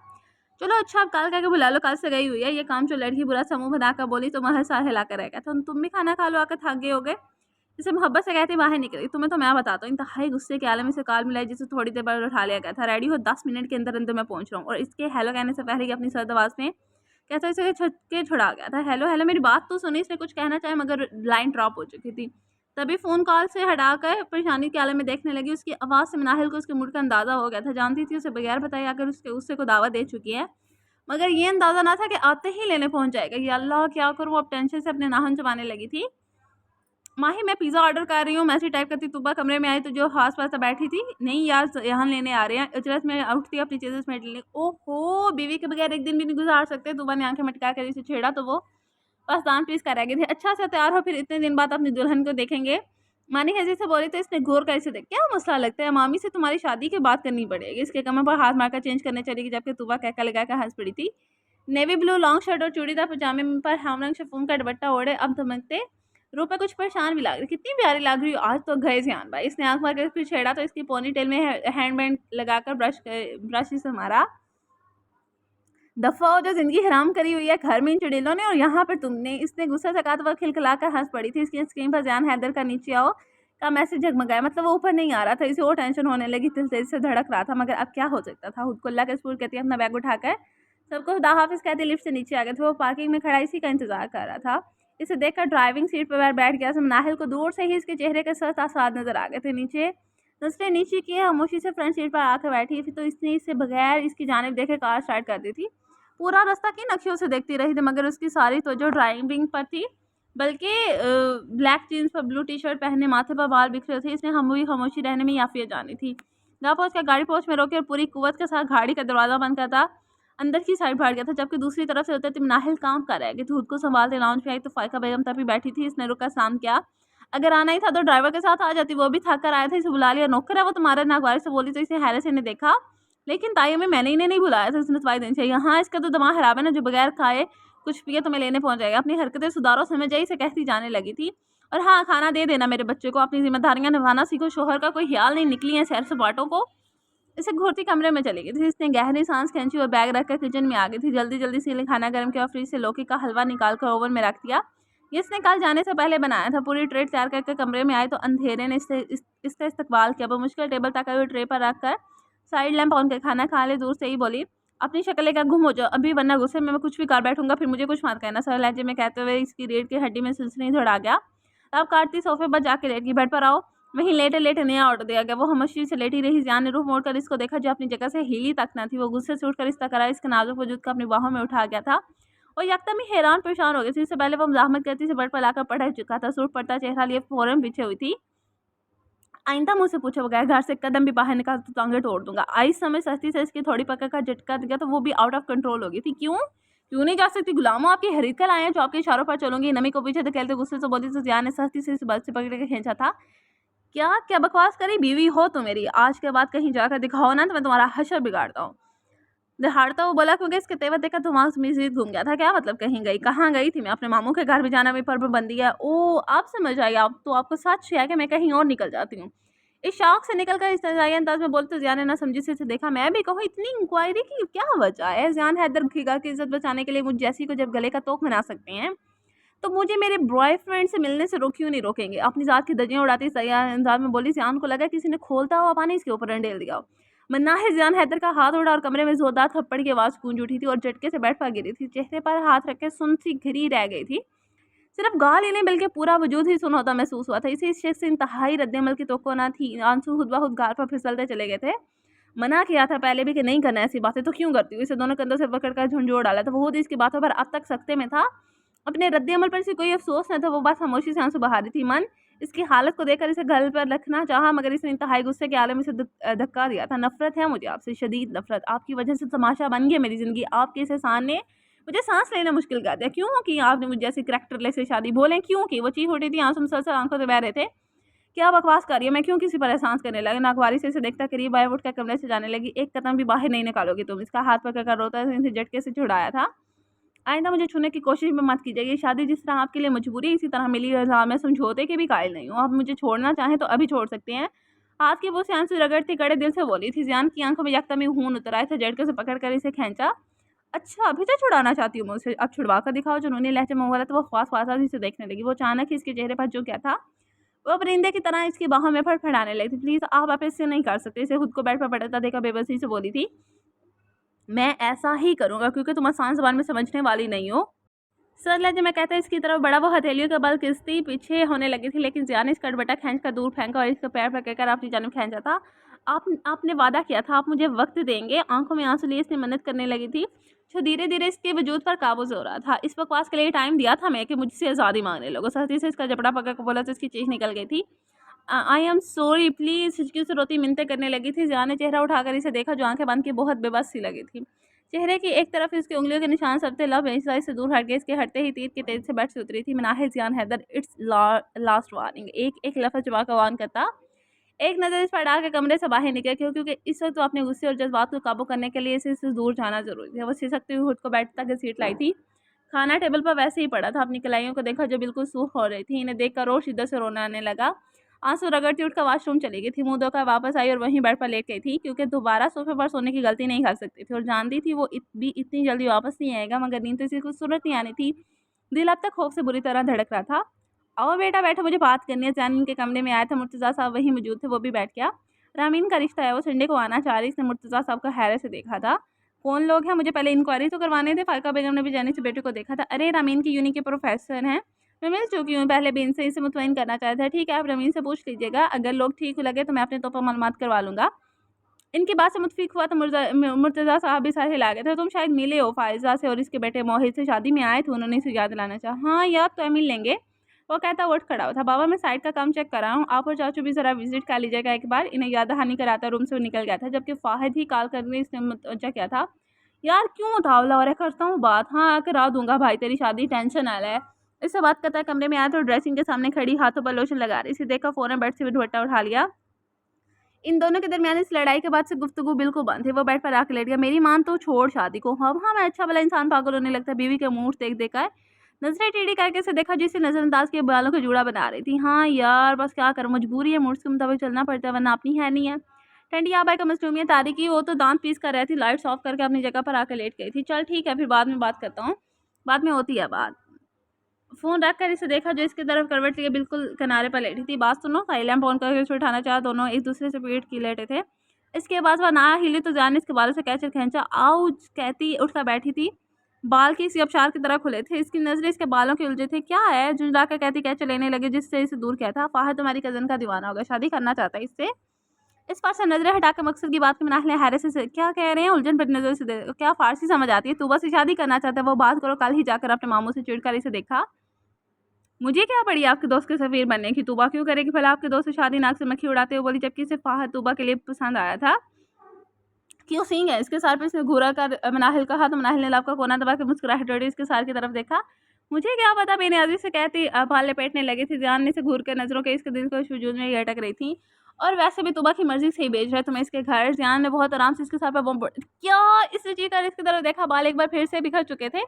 चलो अच्छा, अब कल कह के बुला लो, कल से गई हुई है। ये काम जो लड़की बुरा सा मुँह बनाकर बोली तो महल सार हिलाकर रह गया था। तुम भी खाना खा लो, आकर थक गए होगे। इसे मोहब्बत से कहती बाहर निकली। तुम्हें तो मैं बताता हूँ। इंतहाई गुस्से के आलम से कॉल मिलाई जिसे थोड़ी देर बाद उठा लिया गया था। रेडी हो, 10 मिनट के अंदर-अंदर मैं पहुँच रहा हूँ। और इसके हेलो कहने से पहले ही अपनी सर्द आवाज़ में कहता इसे छत के छुड़ा गया था। हेलो, हेलो, मेरी बात तो सुनी। इसने कुछ कहना चाहा मगर लाइन ड्रॉप हो चुकी थी। तभी फ़ोन कॉल से हटाकर परेशानी के आलम में देखने लगी। उसकी आवाज़ से नाहिल को उसके मूड का अंदाज़ा हो गया था। जानती थी उसे बगैर बताए आकर उसके गुस्से को दावत दे चुकी है। मगर ये अंदाज़ा ना था कि आते ही लेने पहुँच जाएगा। या अल्लाह! क्या करूँ? अब टेंशन से अपने नाखून चबाने लगी थी। माही, मैं पिज़्ज़ा ऑर्डर कर रही हूँ। मैसेज टाइप करती तूबा कमरे में आई तो जो आस-पास बैठी थी, नहीं यार यहाँ लेने आ रहे हैं। इजरत में उठती अपनी चीज़ें समेट लेने। ओहो! बीवी के बगैर एक दिन भी नहीं गुज़ार सकते। तूबा ने आँखें मटका कर इसे छेड़ा तो वो बस दाँत पीस कर रह गई थी। अच्छा सा तैयार हो, फिर इतने दिन बाद अपनी दुल्हन को देखेंगे। मानी हज़ी से बोली तो इसने घूर कर इसे देख, क्या मसला लगता है? मामी से तुम्हारी शादी की बात करनी पड़ेगी। इसके कमर पर हाथ मारकर चेंज करने चली गई जबकि तूबा कहका लगाकर हँस पड़ी थी। नेवी ब्लू लॉन्ग शर्ट और चूड़ीदार पजामे पर हैमरंग शिफॉन का दुपट्टा ओढ़े अब धमकते रूप पे कुछ परेशान भी लग रही। कितनी प्यारी लग रही हो आज तो। गए ज़ियान भाई। इसने आँख मार कर फिर छेड़ा तो इसकी पोनीटेल में हैंडबैंड लगाकर ब्रश से मारा। दफ़ा हो, जो ज़िंदगी हराम करी हुई है घर में इन चुड़ैलों ने और यहाँ पर तुमने। इसने गुस्सा से कहा तो वह खिलखिलाकर हँस पड़ी थी। इसकी स्क्रीन पर ज़ियान हैदर का नीचे आओ का मैसेज जगमगाया। मतलब वो ऊपर नहीं आ रहा था। इसे और टेंशन होने लगी। दिल तेज़ी से धड़क रहा था मगर अब क्या हो सकता था। खुद को अल्लाह के सपुर्द करती अपना बैग उठाकर सबको खुदा हाफ़िज़ कहते लिफ्ट से नीचे आ गए थे। वो पार्किंग में खड़ा इसी का इंतज़ार कर रहा था। इसे देखकर ड्राइविंग सीट पर बैठ गया। नाहिल को दूर से ही इसके चेहरे के सख्त आसार नज़र आ गए थे। नीचे उसने नीचे किया, खामोशी से फ्रंट सीट पर आकर बैठी। फिर तो इसने इसे बगैर इसकी जानिब देखे कार स्टार्ट कर दी थी। पूरा रास्ता की नक्शियों से देखती रही थी, मगर उसकी सारी तवज्जो ड्राइविंग पर थी। बल्कि ब्लैक जीन्स पर ब्लू टी शर्ट पहने, माथे पर बाल बिखरे थे। इसने खामोशी रहने में याफियत जानी थी। जहाँ पहुँच कर गाड़ी पोस्ट में रोकी और पूरी कुव्वत के साथ गाड़ी का दरवाज़ा बंद करता अंदर की साइड भाग गया था, जबकि दूसरी तरफ से उतरती नाहिल काम कर रह गई थी। खुद को संभालते लाउंज में आई तो फायका बेगम तभी बैठी थी। इसने रुका सलाम किया। अगर आना ही था तो ड्राइवर के साथ आ जाती, वो भी थक कर आया था। इसे बुला लिया। नौकर है वो तुम्हारा, नागवारी से बोली तो इसे हैरत से ने देखा। लेकिन ताई अम्मी, मैंने इन्हें नहीं बुलाया था, इसने दवाई देनी चाहिए। हाँ, इसका तो दिमाग खराब है ना, जो बगैर खाए कुछ पिए तुम्हें लेने पहुंच जाएगा। अपनी हरकतें सुधारो, समझ जाए, इसे कहती जाने लगी थी। और हाँ, खाना दे देना मेरे बच्चे को, अपनी जिम्मेदारियां निभाना सीखो। शोहर का कोई ख्याल नहीं, निकली है सैर सपाटों को। इसे घूरती कमरे में चली गई थी। इसने गहरी सांस खींची और बैग रखकर किचन में आ गई थी। जल्दी जल्दी से खाना गर्म किया और फ्रिज से लौकी का हलवा निकालकर ओवन में रख दिया। ये इसने कल जाने से पहले बनाया था। पूरी ट्रे तैयार करके कमरे में आए तो अंधेरे ने इसका इस्तकबाल किया। वो मुश्किल टेबल तक आई और ट्रे पर रखकर साइड लैंप ऑन कर खाना खा ले। दूर से ही बोली, अपनी शक्ल का गुम हो जाओ अभी, वरना गुस्से में मैं कुछ भी कर बैठूंगा, फिर मुझे कुछ मत कहना। सर लहजे में कहते हुए इसकी रीढ़ की हड्डी में सिलसिला दौड़ा गया। अब काटती सोफे पर जाके लेट गई। बेड पर आओ। वहीं लेटे लेटे नया ऑर्डर दिया गया। वो खामोशी से लेटी रही। जान ने रूह मोड़कर इसको देखा, जो अपनी जगह से हिली तक न थी। वो गुस्से से उठकर इसका करा इसके नाजुक वजूद को अपनी बाहों में उठा गया था और यकदम ही हैरान परेशान हो गई थी। इससे पहले वो मज़ाहमत करती से बेड पर लाकर पढ़ चुका था। सूट पड़ता चेहरा लिए फौरन पीछे हुई थी। आइंदा मुझसे पूछे बगैर घर से कदम भी बाहर निकाल तो टांगे तोड़ दूंगा। आई समय सस्ती से इसकी थोड़ी पकड़ का झटका दिया तो वो भी आउट ऑफ कंट्रोल हो गई थी। क्यों क्यों नहीं जा सकती? गुलामों, आपकी खरीद कर आए हैं जो आपके इशारों पर चलूंगी। नमी को पीछे धकेलते गुस्से से बोली तो जियान ने सस्ती से इस बात से पकड़ के खींचा था। क्या क्या बकवास करी? बीवी हो तो मेरी, आज के बाद कहीं जाकर दिखाओ ना तो मैं तुम्हारा हशर बिगाड़ता हूँ। दहाड़ता वो बोला, क्योंकि इसके तेवर देखा दिमाग से मजीद घूम गया था। क्या मतलब कहीं गई? कहाँ गई थी मैं? अपने मामू के घर भी जाना भी पर बंदी है। ओ, आप समझ आई। आप तो आपको सच है कि मैं कहीं और निकल जाती हूँ। इस शौक से निकल कर इस अंदाज में बोलते जियान ने ना समझी से देखा। मैं भी कहूँ, इतनी इंक्वायरी की क्या वजह है? जियान हैदर खिगा की इज्जत बचाने के लिए मुझ जैसी को जब गले का तोक बना सकते हैं तो मुझे मेरे बॉयफ्रेंड से मिलने से क्यों नहीं रोकेंगे? अपनी जात की दजियां उड़ाती अंदाज में बोली। जियान को लगा किसी ने खोलता हुआ पानी इसके ऊपर अंडेल दिया हो। मन्ना है जियान हैदर का हाथ उड़ा और कमरे में जोरदार थप्पड़ की आवाज गूंज उठी थी और झटके से बैठ पा गिरी थी। चेहरे पर हाथ रख के सुन सी घिरी रह गई थी। सिर्फ गाल ही नहीं बल्कि पूरा वजूद ही सुन होता महसूस हुआ था। इसी शख्स से इंतहाई रद्दमल की तो ना थी। आंसू खुद ब खुद गाल पर फिसलते चले गए थे। मना किया था पहले भी कि नहीं करना ऐसी बातें, तो क्यों करती हूँ? इसे दोनों कंधों से पकड़कर झुंझोड़ डाला था। वो खुद इसकी बातों पर अब तक सख्ते में था। अपने रद्द-ए-अमल पर इसे कोई अफ़सोस न था। वो बस खामोशी से आंसू बहा रही थी। मन इसकी हालत को देखकर इसे गल पर रखना चाहा, मगर इसने इंतहाई गुस्से के आलम में इसे धक्का दिया था। नफ़रत है मुझे आपसे, शदीद नफ़रत। आपकी वजह से तमाशा बन गई मेरी ज़िंदगी। आपके इस एहसान ने मुझे सांस लेना मुश्किल कर दिया। क्यों की आपने मुझ जैसी करैक्टरलेस से शादी? बोलें क्यों की? वो चीख उठी थी। आंसू मुसलसल आंखों से बह रहे थे। क्या बकवास कर रही है? मैं क्यों किसी पर एहसान करने लगा? नागवारी से इसे देखता करीब आया, उठकर कमरे से जाने लगी। एक कदम भी बाहर नहीं निकालोगी तुम। इसका हाथ पकड़कर रोता है, इसे झटके से छुड़ाया था। आइंदा मुझे छूने की कोशिश भी मत कीजिएगा। ये शादी जिस तरह आपके लिए मजबूरी है, इसी तरह मिली रज़ा मैं समझौते के भी कायल नहीं हूँ। आप मुझे छोड़ना चाहें तो अभी छोड़ सकते हैं। हाथ की वो से आंसू रगड़ती कड़े दिल से बोली थी। जियान की आंखों में यकदम ही खून उतर आया था। झटके से पकड़कर इसे खींचा। अच्छा, अभी तो छुड़ाना चाहती हूँ मुझसे? अब छुड़वा कर दिखाओ। जुनूनी लहजे में बोला तो वो ख्वास ख्वासा से देखने लगी। वो अचानक ही इसके चेहरे पर जो क्या था, वो परिंदे की तरह इसकी बाहों में फड़फड़ाने लगी थी। प्लीज़ आप इससे नहीं कर सकते। इसे खुद को बेड पर पटकता देखा बेबसी से बोली थी, मैं ऐसा ही करूँगा क्योंकि तुम आसान ज़बान में समझने वाली नहीं हो। सर लहजे में कहते इसकी तरफ बड़ा। वो हथेलियों के बल किस्ती पीछे होने लगी थी, लेकिन जिया ने इसका दुपट्टा खींचकर दूर फेंका और इसका पैर पकड़कर अपनी जानिब खींचा था। आपने वादा किया था, आप मुझे वक्त देंगे। आंखों में आंसू लिए इसने मन्नत करने लगी थी, जो धीरे धीरे इसके वजूद पर काबू हो रहा था। इस बकवास के लिए टाइम दिया था मैं कि मुझसे आज़ादी मांगने लगो। सख्ती से इसका जबड़ा पकड़ कर बोला तो इसकी चीख निकल गई थी। I am sorry please. हिचकियों से रोती मिन्नतें करने लगी थी। जिया ने चेहरा उठाकर इसे देखा, जो आंखें बंद की बहुत बेबस सी लगी थी। चेहरे की एक तरफ इसकी उंगलियों के निशान सब थे। लब से दूर हट गए। इसके हटते ही तीर के तेज से बेड से उतरी थी। मनाहिल जियान हैदर, इट्स लास्ट वार्निंग। एक एक लफ्ज़ चबा कर वार्न करता। एक नज़र इस पर डाल के कमरे से बाहर निकले, क्योंकि इस वक्त वो अपने गुस्से और जज्बात को काबू करने के लिए इससे दूर जाना जरूरी था। वो सिसकती हुई खुद को बेड तक घसीट लाई थी। खाना टेबल पर वैसे ही पड़ा था। अपनी कलाइयों को देखा जो बिल्कुल सूख हो रही थी। इन्हें देखकर और शिद्दत से रोना आने लगा। आंसू रगड़ती उठकर वॉशरूम चली गई थी। मुंह धोकर वापस आई और वहीं बेड पर लेट गई थी, क्योंकि दोबारा सोफे पर सोने की गलती नहीं कर सकती थी और जानती थी वो भी इतनी जल्दी वापस नहीं आएगा। मगर नींद तो इसी को सूरत नहीं आनी थी। दिल अब तक खौफ से बुरी तरह धड़क रहा था। आओ बेटा बैठो, मुझे बात करनी है। जैन के कमरे में आया था। मुर्तज़ा साहब वहीं मौजूद थे। वो भी बैठ गया। रामीन का रिश्ता है, वो संडे को आना चाह रही। इसने मुर्तज़ा साहब को हैरत से देखा था। कौन लोग हैं? मुझे पहले इंक्वायरी तो करवाने थे। फायका बेगम ने भी जाने से बेटे को देखा था। अरे रामीन की यूनी के प्रोफेसर हैं, मैं मिल चुकी हूँ पहले भी इनसे, इसे मुतमईन करना चाहता है। ठीक है, आप रमीन से पूछ लीजिएगा, अगर लोग ठीक लगे तो मैं अपने तौर पर मालूमात करवा लूँगा। इनकी बात से मुत्फिक हुआ तो मुर्तज़ा साहब भी सर हिला गए थे। तुम शायद मिले हो फ़ाइज़ा से और इसके बेटे मोहित से, शादी में आए थे, उन्होंने इसे याद दिलाना चाहा। हाँ, याद तो है, मिल लेंगे। वो कहता उठ खड़ा हुआ था। बाबा मैं साइट का काम चेक कर रहा हूँ, आप और चाचू भी ज़रा विज़िट कर लीजिएगा एक बार। इन्हें याद दहानी कराता रूम से निकल गया था, जबकि फ़ाहिद ही कॉल करके इसने मुतवज्जा किया था। यार क्यों उतावला हो रहा है, करता हूँ बात। हाँ, करा दूँगा भाई, तेरी शादी टेंशन ना ले। इससे बात करता है कमरे में आया तो ड्रेसिंग के सामने खड़ी हाथों पर लोशन लगा रही थी। देखा फ़ौरन बेड से भी दुपट्टा उठा लिया। इन दोनों के दरमियान इस लड़ाई के बाद से गुफ्तगू बिल्कुल बंद थी। वो बेड पर आके लेट गया। मेरी मान तो छोड़ शादी को, अब हाँ मैं अच्छा भला इंसान पागल होने लगता है बीवी के मूड देख देख कर। नजरें टेढ़ी करके इसे देखा जिसे नजरअंदाज के बालों को जूड़ा बना रही थी। हाँ यार बस क्या करूं, मजबूरी है, मूड के मुताबिक चलना पड़ता है, वरना अपनी है नहीं है। ठंडी आबाई का मसलूमियत तारीखी, वो तो दांत पीस कर रहती, लाइट्स ऑफ करके अपनी जगह पर आकर लेट गई थी। चल ठीक है, फिर बाद में बात करता हूँ, बाद में होती है बात। फ़ोन रख कर इसे देखा जो इसकी तरफ करवट लिए बिल्कुल किनारे पर लेटी थी। बात सुनो, साइलेंट फ़ोन करके उसे उठाना चाहा, दोनों एक दूसरे से पीठ की लेटे थे। इसके बाद वह ना हिली तो जान इसके बालों से कैचर खींचा। आउच कहती उठकर बैठी थी। बाल की सी अबशार की तरह खुले थे। इसकी नज़रें इसके बालों के उलझे थे। क्या है, झुंझला कर कहती कैचर लेने लगे, जिससे इसे दूर किया था। फाहिद तुम्हारी कज़न का दीवाना होगा, शादी करना चाहता है इससे। इस पार से नजरें हटाकर मकसद की बात के मनाहले हैरत से क्या कह रहे हैं, उलझन भरी नजर से क्या फारसी समझ आती है, तू बस शादी करना चाहता है, वो बात करो, कल ही जाकर अपने मामू से चिढ़कर इसे देखा। मुझे क्या पड़ी आपके दोस्त के सफ़ीर बनने की, तूबा क्यों करेगी भला आपके दोस्त से शादी, नाक से मक्खी उड़ाते हुए बोली, जबकि इसे फाहद तूबा के लिए पसंद आया था। क्यों सींग है इसके सर पे, इसने घूरा कर मनाहिल कहा तो मनाहिल ने लाभ का कोना दबा के मुस्कुराहट जोड़ी इसके सर की तरफ देखा। मुझे क्या पता, मैंने अजीज से कहती बाल लपेटने लगी थी, जान ने से घूर कर नजरों के इसके दिल को वजूद में अटक रही थी। और वैसे भी तुबा की मर्जी से ही भेज रहा है तुम्हें इसके घर। जियान ने बहुत आराम से इसके सर पर बम क्या इसने चीख कर इसकी तरफ देखा। बाल एक बार फिर से बिखर चुके थे।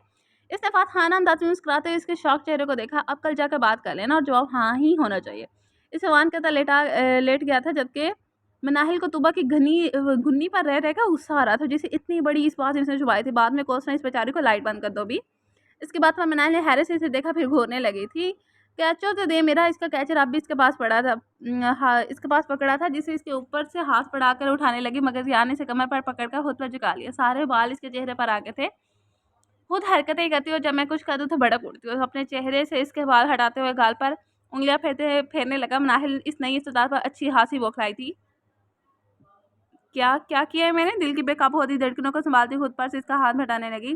इसने फातहाना अंदाज में मुस्कुराते हुए इसके शौक चेहरे को देखा। अब कल जाकर बात कर लेना और जवाब हाँ ही होना चाहिए। इसे वान कहता लेट गया था, जबकि मनाहिल को तुबा की घुन्नी पर रह रहकर गुस्सा आ रहा था, जिसे इतनी बड़ी इस बात इसने छुपाई थी। बाद में कोसना इस बेचारी को, लाइट बंद कर दो भी। इसके बाद में मनाहिल ने हैरत से इसे देखा, फिर घूरने लगी थी। कैचो तो दे मेरा, इसका कैचर अब भी इसके पास पड़ा था। हाँ इसके पास पकड़ा था, जिसे इसके ऊपर से हाथ बढ़ाकर उठाने लगी, मगर यानी से कमर पर पकड़कर खुद पर झुका लिया। सारे बाल इसके चेहरे पर आ गए थे। खुद हरकतें करती हो, जब मैं कुछ कर दूँ तो भड़क उठती हो। अपने चेहरे से इसके बाल हटाते हुए गाल पर उंगलियां फेरने लगा। मनाहिल इस नई इस्तदाद पर अच्छी हंसी बौखलाई थी। क्या क्या किया है मैंने, दिल की बेकाबू होती धड़कनों को संभालती खुद पर से इसका हाथ हटाने लगी।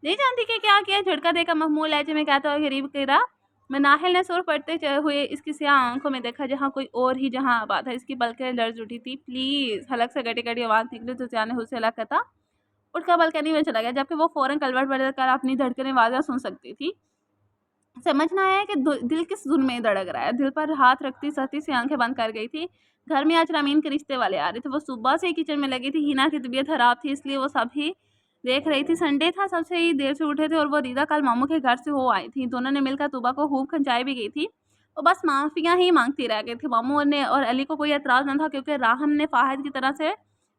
नहीं जानती कि क्या किया, झटका देकर महमूद लहजे में कहता हुआ गरीब गिरा। मनाहिल ने सुर पड़ते हुए इसकी स्याह आंखों में देखा, जहाँ कोई और ही जहाँ आबाद है। इसकी पलकें लर्ज उठी थी। प्लीज, हलक से गटी गटी आवाज निकली तो सियाने उससे अलग करता उठकर बालकनी में चला गया, जबकि वो फौरन कलवट बदल कर अपनी धड़कनें वाज़ा सुन सकती थी। समझ ना आया कि दिल किस धुन में धड़क रहा है। दिल पर हाथ रखती सहती सी आंखें बंद कर गई थी। घर में आज रमीन के रिश्ते वाले आ रहे थे। वो सुबह से ही किचन में लगी थी। हिना की तबीयत खराब थी, इसलिए वो सभी देख रही थी। संडे था, सबसे ही देर से उठे थे और वो रीदा कल मामू के घर से हो आई थी। दोनों ने मिलकर तुबा को खूब खंचाई भी गई थी। वो बस माफिया ही मांगती रह गई थी। मामू ने और अली को कोई एतराज़ न था, क्योंकि राहम ने फाहिद की तरह से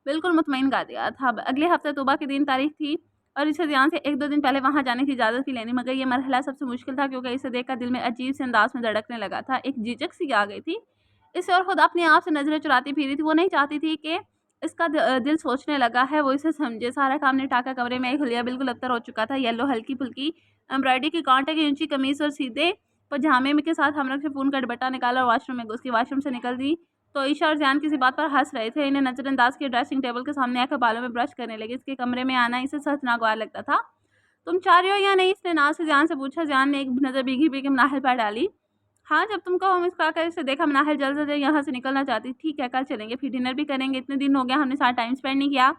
बिल्कुल मुतमईन कर दिया था। अगले हफ्ते तुबा की 3 तारीख थी और इसे ध्यान से 1-2 दिन पहले वहाँ जाने की इजाज़त भी लेनी, मगर ये मरहला सबसे मुश्किल था, क्योंकि इसे देखकर दिल में अजीब से अंदाज में धड़कने लगा था। एक झिझक सी आ गई थी इसे, और खुद अपने आप से नजरें चुराती फिरी थी। वो नहीं चाहती थी कि इसका दिल सोचने लगा है, वो इसे समझे। सारा काम निपटाकर कमरे में एक हुलिया बिल्कुल अबतर हो चुका था। येलो हल्की फुल्की एम्ब्रॉयडरी की कांटे की ऊंची कमीज और सीधे पजामे के साथ हमरक से फोन का दुपट्टा निकाला और वॉशरूम में घुस गई। वॉशरूम से निकल दी तो ईशा और जान किसी बात पर हंस रहे थे। इन्हें नजरअंदाज के ड्रेसिंग टेबल के सामने आकर बालों में ब्रश करने लगे। इसके कमरे में आना इसे सच नागवार लगता था। तुम चाह रही हो या नहीं, इसने नाज से जान से पूछा। जान ने एक नज़र भीगी भीगी मनाहिल पर डाली। हाँ जब तुम कहो, मुस्कुराकर इसे देखा। मनाहिल जल्द से जल्द यहाँ से निकलना चाहती। ठीक है, कल चलेंगे, फिर डिनर भी करेंगे, इतने दिन हो गया हमने साथ टाइम स्पेंड नहीं किया।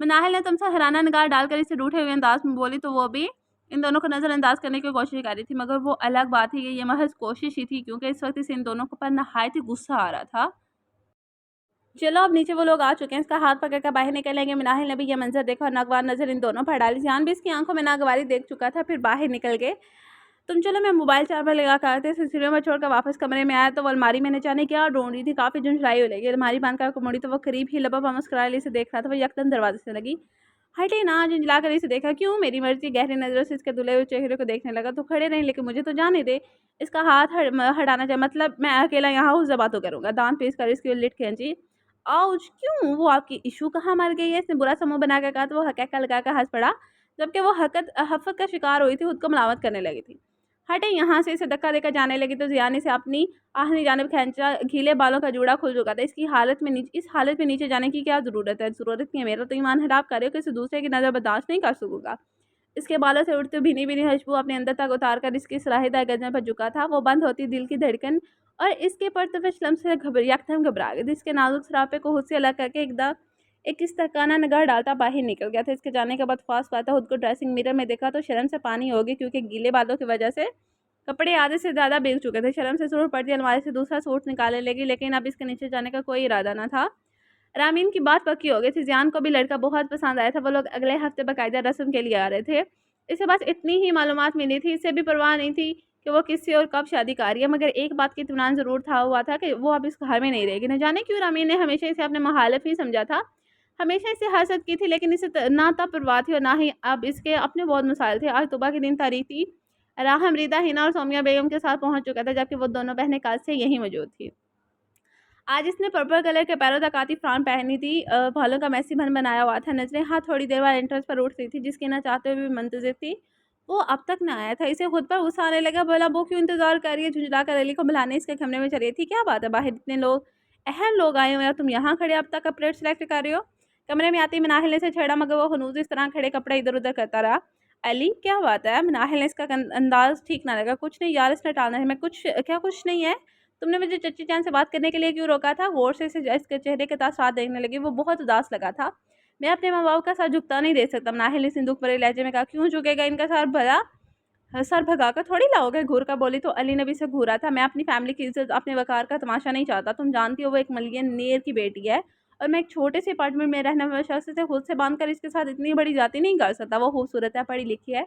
मनाहिल ने तुमसे हैराना निगाह डालकर इसे रूठे हुए अंदाज में बोली, तो वो भी इन दोनों को नज़रअंदाज करने की कोशिश कर रही थी। मगर वो अलग बात ही, ये महज कोशिश ही थी, क्योंकि इस वक्त इसे इन दोनों पर नहायत ही गुस्सा आ रहा था। चलो अब नीचे वो लोग आ चुके हैं, इसका हाथ पकड़कर बाहर निकलेंगे। मिनाहिल ने भी यह मंजर देखा और नागवार नजर इन दोनों पर डाली। जान भी इसकी आंखों में नागवारी देख चुका था, फिर बाहर निकल गए। तुम चलो, मैं मोबाइल चार्जर लगा कर आते। सिलसिले में छोड़कर वापस कमरे में आया तो वो अलमारी में न जाने क्या ढूंढ रही थी। काफ़ी झुंझलाई हो लगी। अलमारी बंद कर मुड़ी तो वो करीब ही लबा पर मुस्कुरा ली से देख रहा था। वो यकदम दरवाजे से लगी। हटे ना, झुंझला कर इसे देखा। क्यों, मेरी मर्जी। गहरी नजरों से इसके धुले हुए चेहरे को देखने लगा। तो खड़े नहीं, लेकिन मुझे तो जाने दे। इसका हाथ हटाना चाहिए, मतलब मैं अकेला यहाँ हूँ, जबा तो करूँगा। दांत पीस कर इसकी लिट खींची। आउच, क्यों, वो आपकी इशू कहाँ मर गई है, इसने बुरा समूह बना कर कहा। तो वो हकैका लगा कर हंस पड़ा, जबकि वो हफत का शिकार हुई थी, खुद को मलामत करने लगी थी। हटे यहाँ से, इसे धक्का देकर जाने लगी तो जियान इसे अपनी आखिरी जानिब खींचा। गीले बालों का जूड़ा खुल चुका था। इस हालत में नीचे जाने की क्या ज़रूरत है? ज़रूरत नहीं है, मेरा तो ईमान हराम कर रहे हो, किसी दूसरे की नज़र बर्दाश्त नहीं कर सकूँगा। इसके बालों से उड़ती भीनी-भीनी खुशबू अपने अंदर तक उतार कर इसकी सराहीदार गर्दन पर झुका था। वो बंद होती दिल की धड़कन और इसके परतफ़िश लम्स से यकदम घबरा गई। इसके नाज़ुक सरापे को खुद से अलग करके एक इस्तेकाना निगाह डालता बाहर निकल गया था। इसके जाने के बाद फ़ास्ट पाता खुद को ड्रेसिंग मिरर में देखा तो शर्म से पानी हो गई, क्योंकि गीले बालों की वजह से कपड़े आधे से ज़्यादा भीग चुके थे। शर्म से ज़रूर पड़ती, अलमारी से दूसरा सूट निकालने लगी, लेकिन अब इसके नीचे जाने का कोई इरादा न था। रामीन की बात पक्की हो गई थी। ज़ियान को भी लड़का बहुत पसंद आया था। वो लोग अगले हफ्ते बाकायदा रस्म के लिए आ रहे थे। इसे बस इतनी ही मालूमात मिली थी। इसे भी परवाह नहीं थी कि वो किससे और कब शादी कर रही है, मगर एक बात की इत्मीनान ज़रूर था हुआ था कि वो अब इस घर में नहीं रहेगी। न जाने क्यों रामीन ने हमेशा इसे अपने मुखालिफ ही समझा था, हमेशा इसे हसद की थी, लेकिन इसे ना तब परवाह थी और ना ही अब। इसके अपने बहुत मसाइल थे। आज सुबह के दिन तारीख थी। राहम रिदा हिना और सोमिया बेगम के साथ पहुंच चुका था, जबकि वो दोनों बहनें कल से यहीं मौजूद थी। आज इसने पर्पल कलर के पैरों तक आती फ्रॉक पहनी थी। बालों का मैसी बन बनाया हुआ था। नजरें हाँ थोड़ी देर बाद एंट्रेंस पर उठ रही थी, जिसकी ना चाहते हुए भी मंतजर थी। वो अब तक ना आया था। इसे खुद पर गुस्सा आने लगा। बोला, वो क्यों इंतजार कर रही है? झुंझला कर अली को बुलाने इसके कमरे में चली थी। क्या बात है, बाहर इतने लोग, अहम लोग आए हुए हैं, तुम यहाँ खड़े अब तक कपड़े सेलेक्ट कर रहे हो? कमरे में आती मनाहिल ने से छेड़ा, मगर वो हनूज इस तरह खड़े कपड़े इधर उधर करता रहा। अली क्या बात है? मनाहिल ने इसका अंदाज ठीक ना लगा। कुछ नहीं यार, इसने टालना है। मैं कुछ नहीं है। तुमने मुझे चच्ची जान से बात करने के लिए क्यों रोका था? गौर से इसे इसके चेहरे के साथ देखने लगी। वो बहुत उदास लगा था। मैं अपने माँ बाप का सर झुकता नहीं दे सकता, नाहिल ने सिंदूक भरे लहजे में कहा। क्यों झुकेगा? इनका सर भरा सर भगा कर थोड़ी लाओगे। घूर कर बोली तो अली ने भी से घूरा था। मैं अपनी फैमिली की इज्जत, अपने वकार का तमाशा नहीं चाहता। तुम जानती हो वो एक मिलियनेयर की बेटी है और मैं एक छोटे से अपार्टमेंट में रहने वाले शख्स से खुद से बांध कर इसके साथ इतनी बड़ी जाति नहीं कर सकता। वो खूबसूरत है, पढ़ी लिखी है,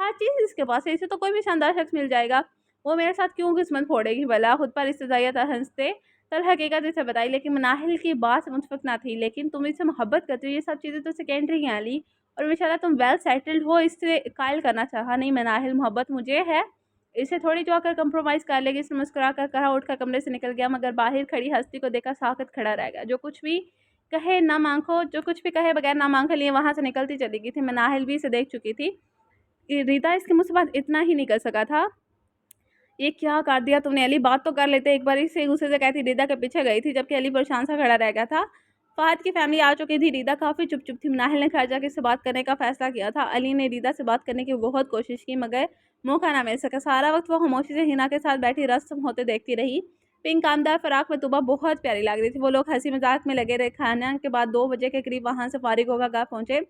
हर चीज़ इसके पास है। इसे तो कोई भी शानदार शख्स मिल जाएगा। वो मेरे साथ क्यों किस्मत फोड़ेगी भला? खुद पर इस्तेज़ाइयत हंसते कल हकीकत इसे बताई, लेकिन मनाहिल की बात से मुतफिक ना थी। लेकिन तुम इससे मोहब्बत करती हो, ये सब चीज़ें तो सेकेंडरी हैं अली, और इंशाल्लाह तुम वेल सेटल्ड हो, इससे कायल करना चाहा नहीं। मनाहिल, मोहब्बत मुझे है, इसे थोड़ी जो आकर कंप्रोमाइज़ कर लेगी। इसने मुस्कुरा कर कहा, उठकर कमरे से निकल गया, मगर बाहर खड़ी हस्ती को देखा साकत खड़ा रह गया। जो कुछ भी कहे बगैर ना आंखों लिए वहाँ से निकलती चली गई थी। मनाहिल भी इसे देख चुकी थी। रीता इसके मुँह से बात इतना ही निकल सका था, ये क्या कर दिया तुमने अली? बात तो कर लेते। एक बार इसे गुस्से से कहती रीदा के पीछे गई थी, जबकि अली परेशान सा खड़ा रह गया था। फहद की फैमिली आ चुकी थी। रीदा काफ़ी चुप थी। मनाहिल ने घर जाके इससे बात करने का फैसला किया था। अली ने रीदा से बात करने की बहुत कोशिश की, मगर मौका ना मिल सका। सारा वक्त वो खामोशी से हिना के साथ बैठी रस्म होते देखती रही। पिंक कामदार फराक में तुबा बहुत प्यारी लग रही थी। वो लोग हंसी मजाक में लगे रहे। खाना के बाद 2 बजे के करीब वहाँ से फारिग होकर घर पहुँचे,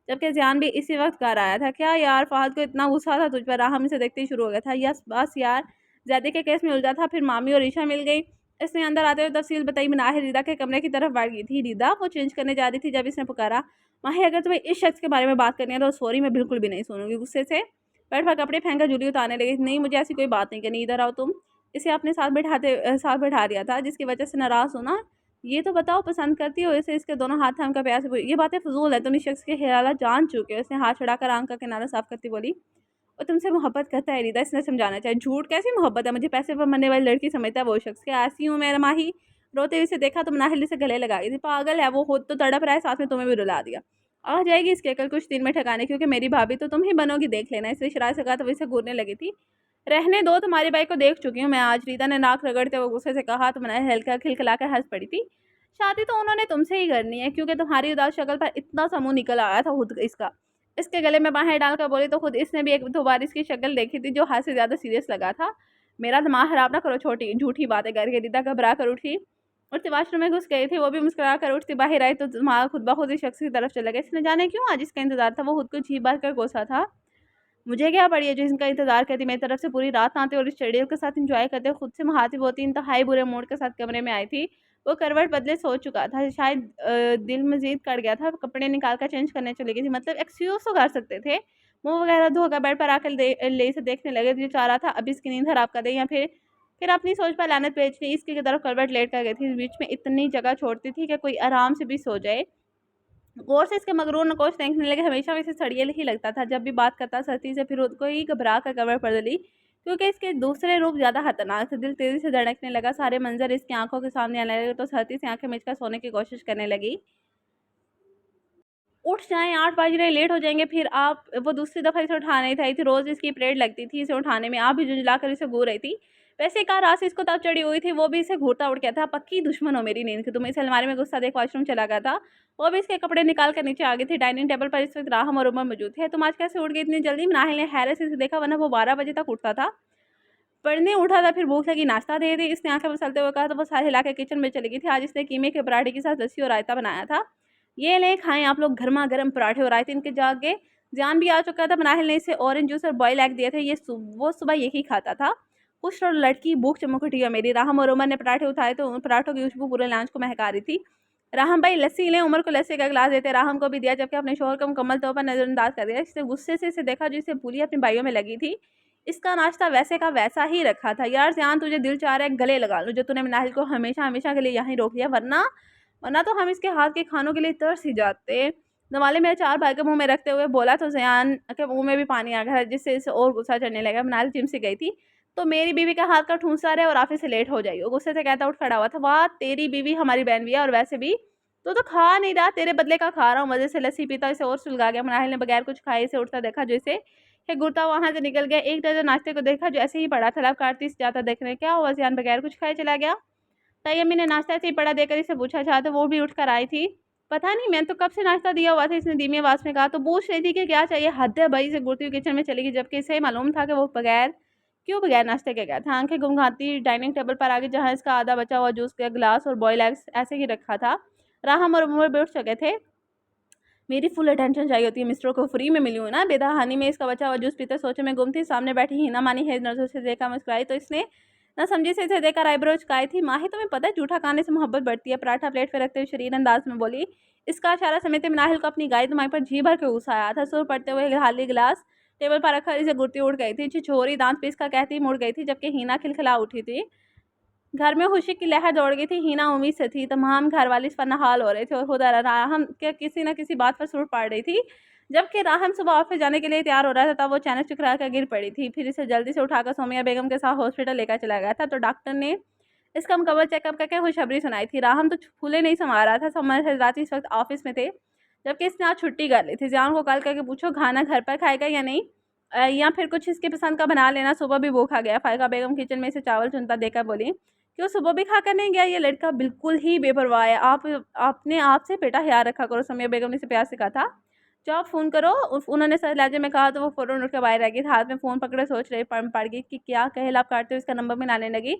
जबकि ज़ियान भी इसी वक्त घर आया था। क्या यार, फहद को इतना गुस्सा था तुझ पर? राह इसे देखते ही शुरू हो गया था। यस बस यार, ज़्यादा के केस में उलझा था। फिर मामी और ईशा मिल गई। इसने अंदर आते हुए तफसील बताई। मनाहिर रीदा के कमरे की तरफ बढ़ गई थी। रीदा वो चेंज करने जा रही थी जब इसने पुकारा, माही अगर तुम्हें इस शख्स के बारे में बात करनी है तो सॉरी, मैं बिल्कुल भी नहीं सुनूंगी। गुस्से से बैठ पर कपड़े फेंक कर जूली उतारने लगी। नहीं, मुझे ऐसी कोई बात नहीं करनी, इधर आओ तुम। इसे अपने साथ बैठा दिया था, जिसकी वजह से नाराज़ होना। ये तो बताओ, पसंद करती हो इसे? इसके दोनों हाथ थम कर प्यार से बोली। ये बातें फजूल है, तुम इस शख्स के ख्याल जान चुके हो। इसने हाथ छुड़ाकर आंख का किनारा साफ करती बोली, और तुमसे मोहब्बत करता है रीदा, इसने समझाना चाहिए। झूठ कैसी मोहब्बत है? मुझे पैसे पर मरने वाली लड़की समझता है वो शख्स। क्या ऐसी हूँ मैं माही? रोते हुए इसे देखा तो मनाहिल से गले लगा गई थी। पागल है वो, खुद तो तड़प रहा है, साथ में तुम्हें भी रुला दिया। आ जाएगी इसके कल कुछ दिन में ठिकाने, क्योंकि मेरी भाभी तो तुम ही बनोगी, देख लेना। इसने शरारत से कहा तो वैसे घूरने लगी थी। रहने दो, तुम्हारी बाई को देख चुकी हूँ मैं आज। रीता ने नाक रगड़ते हुए गुस्से से कहा तो मनाहिल हल्का खिलखिलाकर हंस पड़ी थी। शादी तो उन्होंने तुमसे ही करनी है, क्योंकि तुम्हारी उदास शक्ल पर इतना सा मुंह निकल आया था खुद इसका। इसके गले में बाहें डालकर बोली तो खुद इसने भी 1-2 बार इसकी शक्ल देखी थी, जो हद से ज़्यादा सीरियस लगा था। मेरा दिमाग खराब ना करो छोटी झूठी बातें करके। रीता घबरा कर उठी और वाशरूम में घुस गई थी। वो भी मुस्कुरा कर उठती बाहर आई तो दिमाग खुद ब खुद इस शख्स की तरफ चला गया। इसने जाने क्यों आज इसका इंतजार था। वो खुद को जी भर कर कोसा था। मुझे क्या पड़ी है जो इनका इंतजार करती। मेरी तरफ से पूरी रात आते और इस शेड्यूल के साथ एंजॉय करते, खुद से मुहातिब होती। इंतहाई बुरे मूड के साथ कमरे में आई थी। वो करवट बदले सो चुका था। शायद दिल मजीद कट गया था। कपड़े निकाल कर चेंज करने चली गई थी। मतलब एक्सक्यूज तो कर सकते थे। मुंह वगैरह धोकर बेड पर आकर ले से देखने लगे। जो चाह रहा था अब इसकी नींद खराब कर दे, या फिर अपनी सोच पर लानत भेजनी। इसकी की तरफ करवट लेट कर गई थी। बीच में इतनी जगह छोड़ती थी कि कोई आराम से भी सो जाए। गौर से इसके मगरूर नकोश देखने लगे। हमेशा वैसे सड़ियल ही लगता था। जब भी बात करता सती से फिर उसको ही घबरा कर कवर पड़ ली, क्योंकि इसके दूसरे रूप ज़्यादा खतरनाक थे। दिल तेज़ी से धड़कने लगा। सारे मंजर इसकी आंखों के सामने आने लगे तो सती से आंखें मिचकर सोने की कोशिश करने लगी। उठ जाएँ, 8 बज रहे, लेट हो जाएंगे। फिर आप वो दूसरी दफ़ा इसे उठाने आई थी, रोज़ इसकी परेड लगती थी इसे उठाने में, आप भी झुंझला कर इसे घूर रही थी। वैसे एक रात से इसको तब चढ़ी हुई थी, वो भी इसे घूरता उठ गया था, पक्की दुश्मन हो मेरी नींद की तुम। इस अलमारी में गुस्सा देख वॉशरूम चला गया था, वो भी इसके कपड़े निकाल कर नीचे आ गई थी। डाइनिंग टेबल पर इस वक्त राहम और उमर मौजूद थे। तुम आज कैसे उठ गई इतनी जल्दी? नाहिल ने हैरत से इसे देखा, वरना वो 12 बजे तक उठता था। पढ़ने उठा था, फिर भूख लगी, नाश्ता दे दी। इसने आंखें मसलते हुए कहा तो वो सारे हिला के किचन में चली गई थी। आज इसने कीमे के पराठे के साथ लस्सी और रायता बनाया था। ये लें खाएं आप लोग, गर्मा गर्म पराठे और रायते इनके जाके जान भी आ चुका था। नाहिल ने इसे ऑरेंज जूस और बॉयल एग दिए थे, वो सुबह यही खाता था। खुश और लड़की भूख चमक उठी है मेरी। राहम और उमर ने पराठे उठाए तो उन पराठों की खुशबू पूरे लॉन्च को महका रही थी। राहम भाई लस्सी लें, उमर को लस्सी का गिलास देते राहम को भी दिया, जबकि अपने शोहर को मुकम्मल तौर पर नजरअंदाज कर दिया। इसने गुस्से से इसे देखा जो इसे पूरी अपनी भाइयों में लगी थी। इसका नाश्ता वैसे का वैसा ही रखा था। यार ज़ियान, तुझे दिल चाह रहा है गले लगा लूं जो तूने नाहिल को हमेशा हमेशा के लिए यहीं रोक लिया, वरना वरना तो हम इसके हाथ के खानों के लिए तरस ही जाते। नवाले में अचार भाई के मुंह में रखते हुए बोला तो ज़ियान के मुंह में भी पानी आ गया, जिससे इसे और गुस्सा चढ़ने लगा। नाहिल जिम से गई थी तो मेरी बीवी का हाथ का ठूंसा रहे और ऑफिस से लेट हो जाएगी, वो गुस्से से कहता उठ खड़ा हुआ था। वाह, तेरी बीवी हमारी बहन भी है, और वैसे भी तो खा नहीं रहा, तेरे बदले का खा रहा हूँ। मजे से लस्सी पीता इसे और सुलगा गया। नाहिल ने बगैर कुछ खाए इसे उठता देखा, जो इसे गुरता वहां से निकल गया। एक दर्जन नाश्ते को देखा जो ऐसे ही पड़ा था, लब काटती जाता देखने। क्या हुआ ज़ियान, बगैर कुछ खाए चला गया? ताई अम्मी ने नाश्ता ऐसे ही पड़ा देकर इसे पूछा। चाह तो वो भी उठकर आई थी। पता नहीं, मैं तो कब से नाश्ता दिया हुआ था, इसने धीमी आवाज में कहा। तो पूछ रही थी कि क्या चाहिए? हद है भाई, से गुड़ती हुई किचन में चली गई, जबकि इसे मालूम था कि वो बगैर नाश्ते के गया था। आंखें घुमाती डाइनिंग टेबल पर आ गई, जहाँ इसका आधा बचा हुआ जूस का गिलास और बॉयल एग्स ऐसे ही रखा था। राहम और उमर भी उठ चुके थे। मेरी फुल अटेंशन चाहिए होती है, मिस्टर को फ्री में मिली हुई ना। बेदहानी में इसका बचा हुआ जूस पीते सोचे में गुम थी। सामने बैठी हिना मानी है नजर से देखा, मुस्कुराई तो इसने ना समझी से इसे देखकर आईब्रो चुकाई थी। माही, तुम्हें पता है झूठा खाने से मोहब्बत बढ़ती है? पराठा प्लेट पे रखते हुए शरीर अंदाज में बोली। इसका इशारा समेत नाहिल को अपनी गाय तुम्हारी पर जी भर के गुस्सा आया था। सुर पड़ते हुए खाली गिलास टेबल पर रखा इसे गुड़ती उड़ गई थी। छिछोरी दांत पीस का कहती मुड़ गई थी, जबकि हिना खिलखिला उठी थी। घर में खुशी की लहर दौड़ गई थी। हिना उम्मीद से थी, तमाम घर वाले इस पर नहाल हो रहे थे और खुदा राहम के किसी न किसी बात पर सुर पड़ रही थी। जबकि राहम सुबह ऑफिस जाने के लिए तैयार हो रहा था, तब वो अचानक चकरा कर गिर पड़ी थी। फिर इसे जल्दी से उठाकर सोमिया बेगम के साथ हॉस्पिटल लेकर चला गया था, तो डॉक्टर ने इसका मुकम्मल चेकअप करके खुशखबरी सुनाई थी। राहम तो फूले नहीं समा रहा था। समर हजरात इस वक्त ऑफिस में थे, जबकि इसने आज छुट्टी कर ली थी। ज़ियान को कॉल करके पूछो खाना घर पर खाएगा या नहीं, या फिर कुछ इसके पसंद का बना लेना, सुबह भी भूखा गया। फायका बेगम किचन में इसे चावल चुनता देखकर बोली कि वो सुबह भी खाकर नहीं गया। ये लड़का बिल्कुल ही बेपरवाह है। आपने आपसे बेटा ख्याल रखा करो, समिया बेगम ने इसे प्यार से कहा था। जाओ फ़ोन करो, उन्होंने सर लहजे में कहा, तो वो फ़ौरन उठ कर बाहर रह गई। हाथ में फ़ोन पकड़े सोच रही पड़ गई कि क्या कहे। लाभ काटते हुए इसका नंबर में लाने लगी।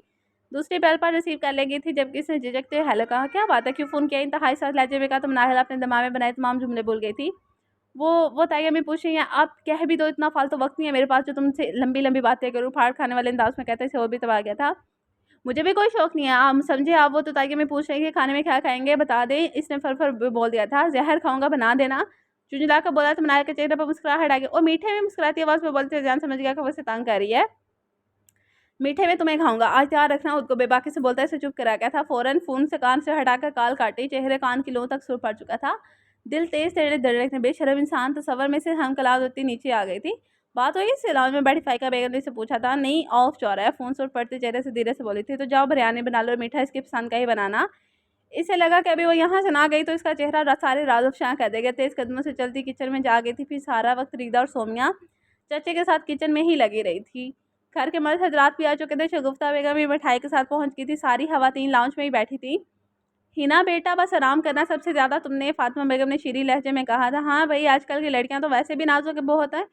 दूसरी बेल पर रिसीव कर लेगी थी, जबकि इसने झिझकते हुए हेलो कहा। क्या बात है, क्यों फ़ोन किया? इंतहाई सर लहजे में कहा। तुम नाहिल अपने दिमाग में बनाए तमाम जुमले भूल गई थी। वो ताई अम्मी पूछ रही हैं, आप कह भी दो, इतना फालतू वक्त नहीं है मेरे पास जो तुमसे लंबी लंबी बातें करूँ। फाड़ खाने वाले अंदाज में कहते इसे और भी तबाह गया था। मुझे भी कोई शौक नहीं है, आप समझे? आप वो तो ताकि मैं पूछ रही थी खाने में क्या खाएंगे बता दें। इसने फर बोल दिया था। जहर खाऊंगा बना देना, चुंझला कर बोला तो मनाया के चेहरे पर मुस्कुराहट आ गई और मीठे में मुस्कुराती आवाज़ में बोलते जान समझ गया कि वो इसे तंग कर रही है। मीठे में तुम्हें खाऊंगा, आज तैयार रखना खुद को। बेबाकी से बोलता इसे चुप करा गया था। फौरन फ़ोन से कान से हटाकर काल काटी। चेहरे कान की लों तक सुर पड़ चुका था। दिल तेज तेरे धड़कने। बेशरम इंसान, तसव्वुर में से हम कलाव होती नीचे आ गई थी। बात हुई इससे? लॉन्ज में बैठी फाइका बेगम ने इसे पूछा था। नहीं, ऑफ जा रहा है। फ़ोन सुर पड़ते चेहरे से धीरे से बोली थी। तो जाओ बिरयानी बना लो, मीठा इसकी पसंद का ही बनाना। इसे लगा कि अभी वो यहाँ से ना गई तो इसका चेहरा सारे राज अफशां कर देगा। तेज़ कदमों से चलती किचन में जा गई थी। फिर सारा वक्त रीदा और सोमिया चाचे के साथ किचन में ही लगी रही थी। घर के मर्द हजरात भी आ चुके थे। शगुफ्ता बेगम भी मिठाई के साथ पहुंच गई थी। सारी खवातीन लाउंज में ही बैठी थी। हिना बेटा बस आराम करना सबसे ज़्यादा तुमने, फातिमा बेगम ने शीरी लहजे में कहा था। हाँ भाई, आजकल की लड़कियां तो वैसे भी नाजुक बहुत हैं।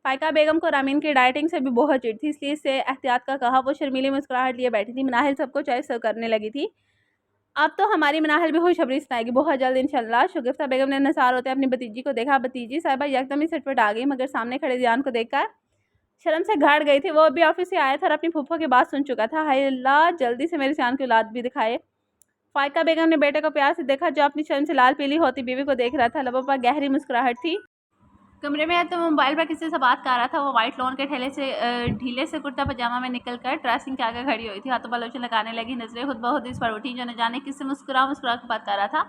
फायका बेगम को रामीन की डाइटिंग से भी बहुत चिढ़ थी, इसलिए इससे एहतियात का कहा। वो शर्मीली मुस्कुराहट लिए बैठी थी। मनाहिल सबको चाय सर्व करने लगी थी। अब तो हमारी मनाहिल भी खुशखबरी सुनाएगी बहुत जल्द इंशाल्लाह। शगुफ्ता बेगम ने नसार होते अपनी भतीजी को देखा। भतीजी साहिबा एकदम ही सटपट आ गई, मगर सामने खड़े ध्यान को देखकर शर्म से घाट गई थी। वो अभी ऑफिस से आया था और अपनी फूफो की बात सुन चुका था। हाय अल्लाह, जल्दी से मेरी सियान की औलाद भी दिखाए। फायका बेगम ने बेटे को प्यार से देखा, जो अपनी शर्म से लाल पीली होती बीवी को देख रहा था। लबों पर गहरी मुस्कुराहट थी। कमरे में तो मोबाइल पर किसी से बात कर रहा था। वो व्हाइट लॉन के ठेले से ढीले से कुर्ता पजामा में निकलकर ड्रेसिंग के आगे खड़ी हुई थी। हाथों पर लोशन लगाने लगी। नजरें खुद ब खुद इस पर उठी, जो न जाने किससे मुस्कुरा मुस्कुरा कर बात कर रहा था।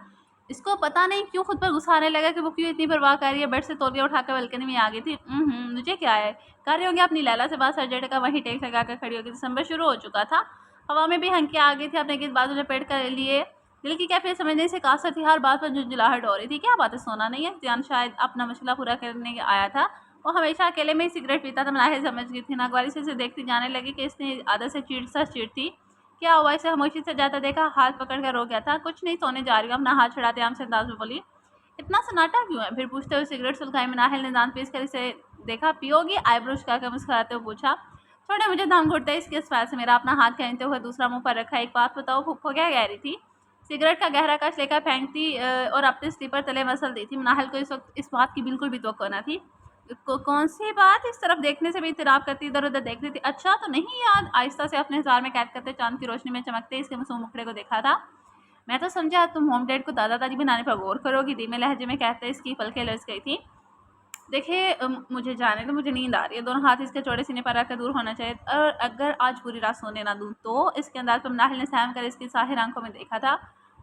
इसको पता नहीं क्यों खुद पर गुस्सा आने लगा कि वो क्यों इतनी परवाह कर रही है। बेड से तौलिया उठाकर बालकनी में आ गई थी। मुझे क्या है, कर रही होंगी अपनी लैला से बात। सर का वहीं टेक लगा कर खड़ी होगी। दिसंबर शुरू हो चुका था। हवा में भी हंकी आ गई थी। अपने गिद्ध बाजू लपेट कर लिए दिल की कैफियत समझने से कासर थी, हर बात पर झुंझुलाहट हो रही थी। क्या बात है, सोना नहीं है? जियान शायद अपना मसला पूरा करने आया था। वो हमेशा अकेले में ही सिगरेट पीता था। मनाहिल समझ गई थी। नागवारी से इसे देखती जाने लगी कि इसने आदत से चिढ़ थी। क्या हुआ? इसे खामोशी से जाता देखा, हाथ पकड़ कर रो गया था। कुछ नहीं, सोने जा रही हूँ, अपना हाथ छुड़ाते आम से अंदाज में बोली। इतना सन्नाटा क्यों है? फिर पूछते हुए सिगरेट सुलगाई। मनाहिल ने दांत पीस कर इसे देखा। पियोगी? आईब्रोज का मुस्कुराते हुए पूछा। छोड़े मुझे, दम घुटता है इसके स्पाइल से। मेरा अपना हाथ खींचते हुए दूसरा मुंह पर रखा। एक बात बताओ, फुफ्फो क्या कह रही थी? सिगरेट का गहरा कश लेकर फेंकती और अपने स्लीपर तले मसल दी थी। मनाहिल को इस वक्त इस बात की बिल्कुल भी तवक्को न थी। कौन सी बात? इस तरफ देखने से भी इतराब करती इधर उधर देख रही थी। अच्छा तो नहीं याद? आहिस्ता से अपने हजार में कैद करते चांद की रोशनी में चमकते इसके मासूम मुखड़े को देखा था। मैं तो समझा तुम होम डेट को दादा दादी बनाने पर गौर करोगी, धीमे लहजे में कहते इसकी पलकें लरस गई थी। देखिए मुझे जाने दो, मुझे नींद आ रही है। दोनों हाथ इसके चौड़े सीने पर रखकर दूर होना चाहिए। और अगर आज पूरी रात सोने ना दूँ तो? इसके अंदाज पर मनाहिल ने सहम कर इसकी साहिर आंखों में देखा था।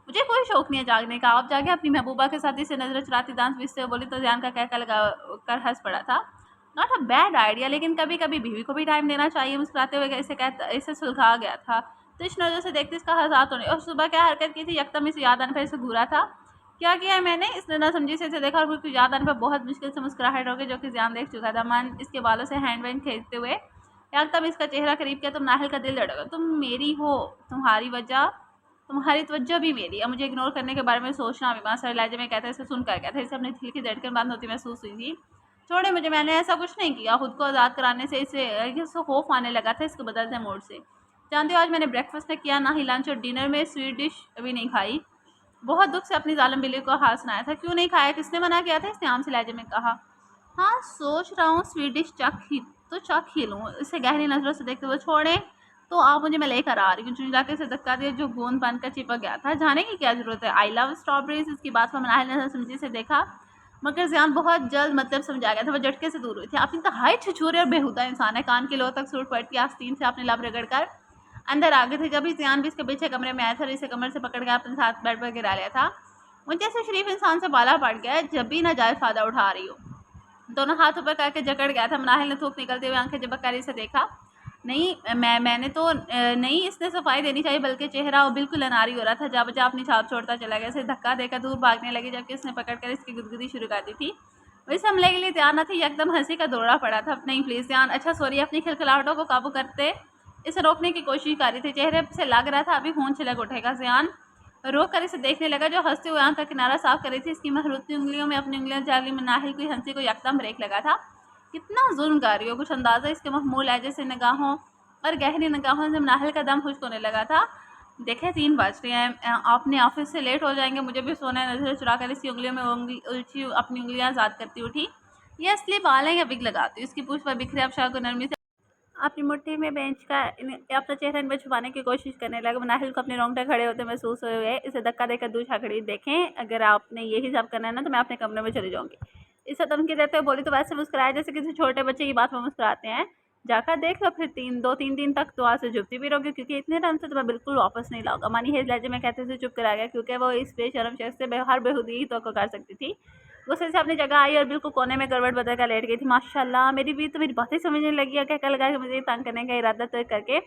मुझे कोई शौक नहीं है जागने का, आप जागे। अपनी महबूबा के साथ इसे नजर चुराती दांत पीसते हुए बोली तो ध्यान का कहकर लगा कर हंस पड़ा था। नॉट अ बैड आइडिया, लेकिन कभी कभी बीवी को भी टाइम देना चाहिए। मुस्कुराते हुए इसे सुलझा गया था। तो इस नजर से देखते इसका हंसा तो नहीं। और सुबह क्या हरकत की थी? यकदम इसे याद आने पर इसे घूरा था। क्या किया है मैंने? इसने ना समझी से इसे देखा और कुछ याद आने पर बहुत मुश्किल से मुस्कुराहट हो गई, जो कि ज़ियान देख चुका था। मन इसके बालों से हैंड वैंड खींचते हुए एकदम इसका चेहरा करीब किया। तुम नाहिल का दिल धड़का। तुम मेरी हो, तुम्हारी तवज्जो भी मेरी। अब मुझे इग्नोर करने के बारे में सोचना भी। मास्टर लहजे में कहते इसे सुनकर कहते इसे अपने दिल की धड़कन बंद होती महसूस हुई थी। छोड़े मुझे, मैंने ऐसा कुछ नहीं किया। खुद को आज़ाद कराने से इसे खौफ आने लगा था इसके बदलते मूड से। जानती हो आज मैंने ब्रेकफास्ट नहीं किया, ना ही लंच, और डिनर में स्वीट डिश अभी नहीं खाई। बहुत दुख से अपनी जालिम बिल्ली को हाथ सुनाया था। क्यों नहीं खाया? किसने मना किया था? इसने आम से लहजे में कहा। हाँ सोच रहा हूँ स्वीडिश चख ही लूँ। इसे गहरी नजरों से देखते हुए छोड़े तो आप मुझे, मैं लेकर आ रही हूँ। चुन जाके इसे धक्का दिया जो गोंद बनकर चिपक गया था। जाने की क्या जरूरत है? I love strawberries. इसकी बात पर मनाहिल ने समझी से देखा, मगर ज़ियान बहुत जल्द मतलब समझा गया था। वह झटके से दूर हुई थी। अपनी तहाई छिछोरे और बेहुदा इंसान है। कान के लो तक सूट पड़ती आस्तीन से अपने लब रगड़ कर अंदर आ गए थे। जब ज़ियान भी इसके पीछे कमरे में आया था और इसे कमर से पकड़ कर अपने साथ बेड पर गिरा लिया था। मुझे ऐसे शरीफ इंसान से बाला पड़ गया है जब भी ना जायज़ फ़ायदा उठा रही हो। दोनों हाथ ऊपर करके जकड़ गया था। मनाहिल ने थूक निकलते हुए आंखें झपक कर इसे देखा। नहीं मैंने तो नहीं, इसने सफाई देनी चाहिए, बल्कि चेहरा बिल्कुल अनारी हो रहा था। जा बजा अपनी छाप छोड़ता चला गया। इसे धक्का देकर दूर भागने लगी, जबकि इसने पकड़कर इसकी गुदगुदी शुरू कर दी थी। वो इस हमले के लिए तैयार न थी। एकदम हंसी का दौरा पड़ा था। नहीं प्लीज़ ध्यान, अच्छा सॉरी। अपनी खिलखिलाहटों को काबू करते इसे रोकने की कोशिश कर रही थी। चेहरे से लग रहा था अभी खून छिलक उठेगा। ज़ियान रोक कर इसे देखने लगा, जो हंसते हुए आंख का किनारा साफ कर रही थी। इसकी महरूती उंगलियों में अपनी उंगलियां जाली में नाहिल की हंसी को एकदम ब्रेक लगा था। कितना जुल्म कर रही हो? कुछ अंदाजा इसके महमूल लहजे से निगाहों और गहरी निगाहों से नाहिल का दम खुश्क होने लगा था। देखे 3 बज रहे हैं, आपने ऑफिस से लेट हो जाएंगे, मुझे भी सोना है। नजर चुरा कर इसकी उंगलियों में उलझी अपनी उंगलियां आजाद करती उठी। ये असली बाल है या विग लगाती हूँ? इसकी पूछ पर बिखरे अबशार को नरमी से अपनी मुट्ठी में बेंच का अपना चेहरा इन पर छुपाने की कोशिश करने लगा। नाहिल को अपने रोंगटे खड़े होते महसूस हुए। इसे धक्का देकर दूसरा खड़ी। देखें अगर आपने यही सब करना है ना तो मैं अपने कमरे में चली जाऊंगी। इसे धमकी देते हुए बोली तो वैसे मुस्कुराया जैसे किसी छोटे बच्चे की बात में मुस्कुराते हैं। जाकर देख लो, फिर 3 दिन तक दुआ से झुकती भी रहोगी, क्योंकि इतने टाइम से तुम्हें बिल्कुल वापस नहीं लाऊंगा। मानी हेज लहजे में कहते से चुप करा गया, क्योंकि वो इस बेशरम शख्स से हर बेहूदी ही तो कर सकती थी। गुस्से से अपनी जगह आई और बिल्कुल कोने में करवट बदल कर लेट गई थी। माशाल्लाह मेरी भी तो मेरी बातें समझने लगी है। कहकर लगा कि मुझे तंग करने का इरादा तो करके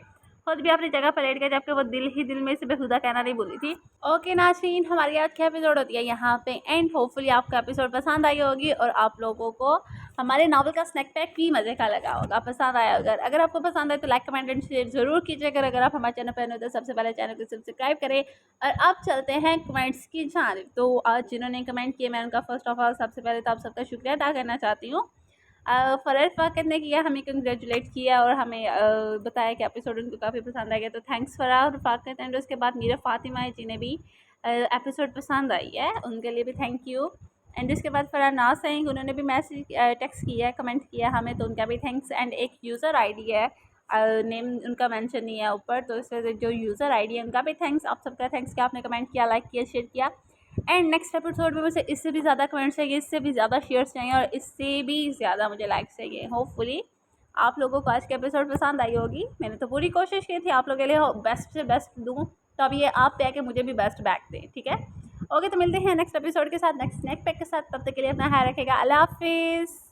खुद भी अपनी जगह पर लेट गया, जबकि वो दिल ही दिल में इसे बेहुदा कहना नहीं भूली थी। ओके नाज़रीन, हमारी आज की एपिसोड होती है यहाँ पे एंड। होपफुली आपको एपिसोड पसंद आई होगी और आप लोगों को हमारे नावल का स्नैक पैक भी मज़े का लगा होगा, पसंद आया। अगर आपको पसंद आए तो लाइक कमेंट एंड शेयर जरूर कीजिएगा। अगर आप हमारे चैनल पर नए तो सबसे पहले चैनल को सब्सक्राइब करें। और अब चलते हैं कमेंट्स की जानिब। तो आज जिन्होंने कमेंट किए मैं उनका फर्स्ट ऑफ ऑल सबसे पहले तो आप सबका शुक्रिया अदा करना चाहती हूँ। फ़रह फ़ाक़त ने किया, हमें कंग्रेचुलेट किया और हमें बताया कि एपिसोड उनको काफ़ी पसंद आ गया। तो थैंक्स फ़रह और फ़ाक़त। एंड उसके बाद मीरा फ़ातिमा है जिन्हें भी एपिसोड पसंद आई है, उनके लिए भी थैंक यू। एंड उसके बाद फ़रह नाज सिंह, उन्होंने भी मैसेज टेक्स्ट किया है, कमेंट किया हमें, तो उनका भी थैंक्स। एंड एक यूज़र आईडी है, नेम उनका मेंशन नहीं है ऊपर, तो इस वजह से जो यूज़र आईडी है उनका भी थैंक्स। आप सबका थैंक्स कि आपने कमेंट किया, लाइक किया, शेयर किया। एंड नेक्स्ट एपिसोड में मुझे इससे भी ज़्यादा कमेंट्स चाहिए, इससे भी ज़्यादा शेयर्स चाहिए और इससे भी ज़्यादा मुझे लाइक्स चाहिए। होपफुली आप लोगों को आज के एपिसोड पसंद आई होगी। मैंने तो पूरी कोशिश की थी आप लोगों के लिए बेस्ट से बेस्ट दूँ, तो अब ये आप पे आके मुझे भी बेस्ट बैक दें, ठीक है। ओके, तो मिलते हैं नेक्स्ट एपिसोड के साथ, नेक्स्ट स्नैक पैक के साथ। तब तक के लिए अपना ख्याल रखेगा। अल्लाह हाफिज़।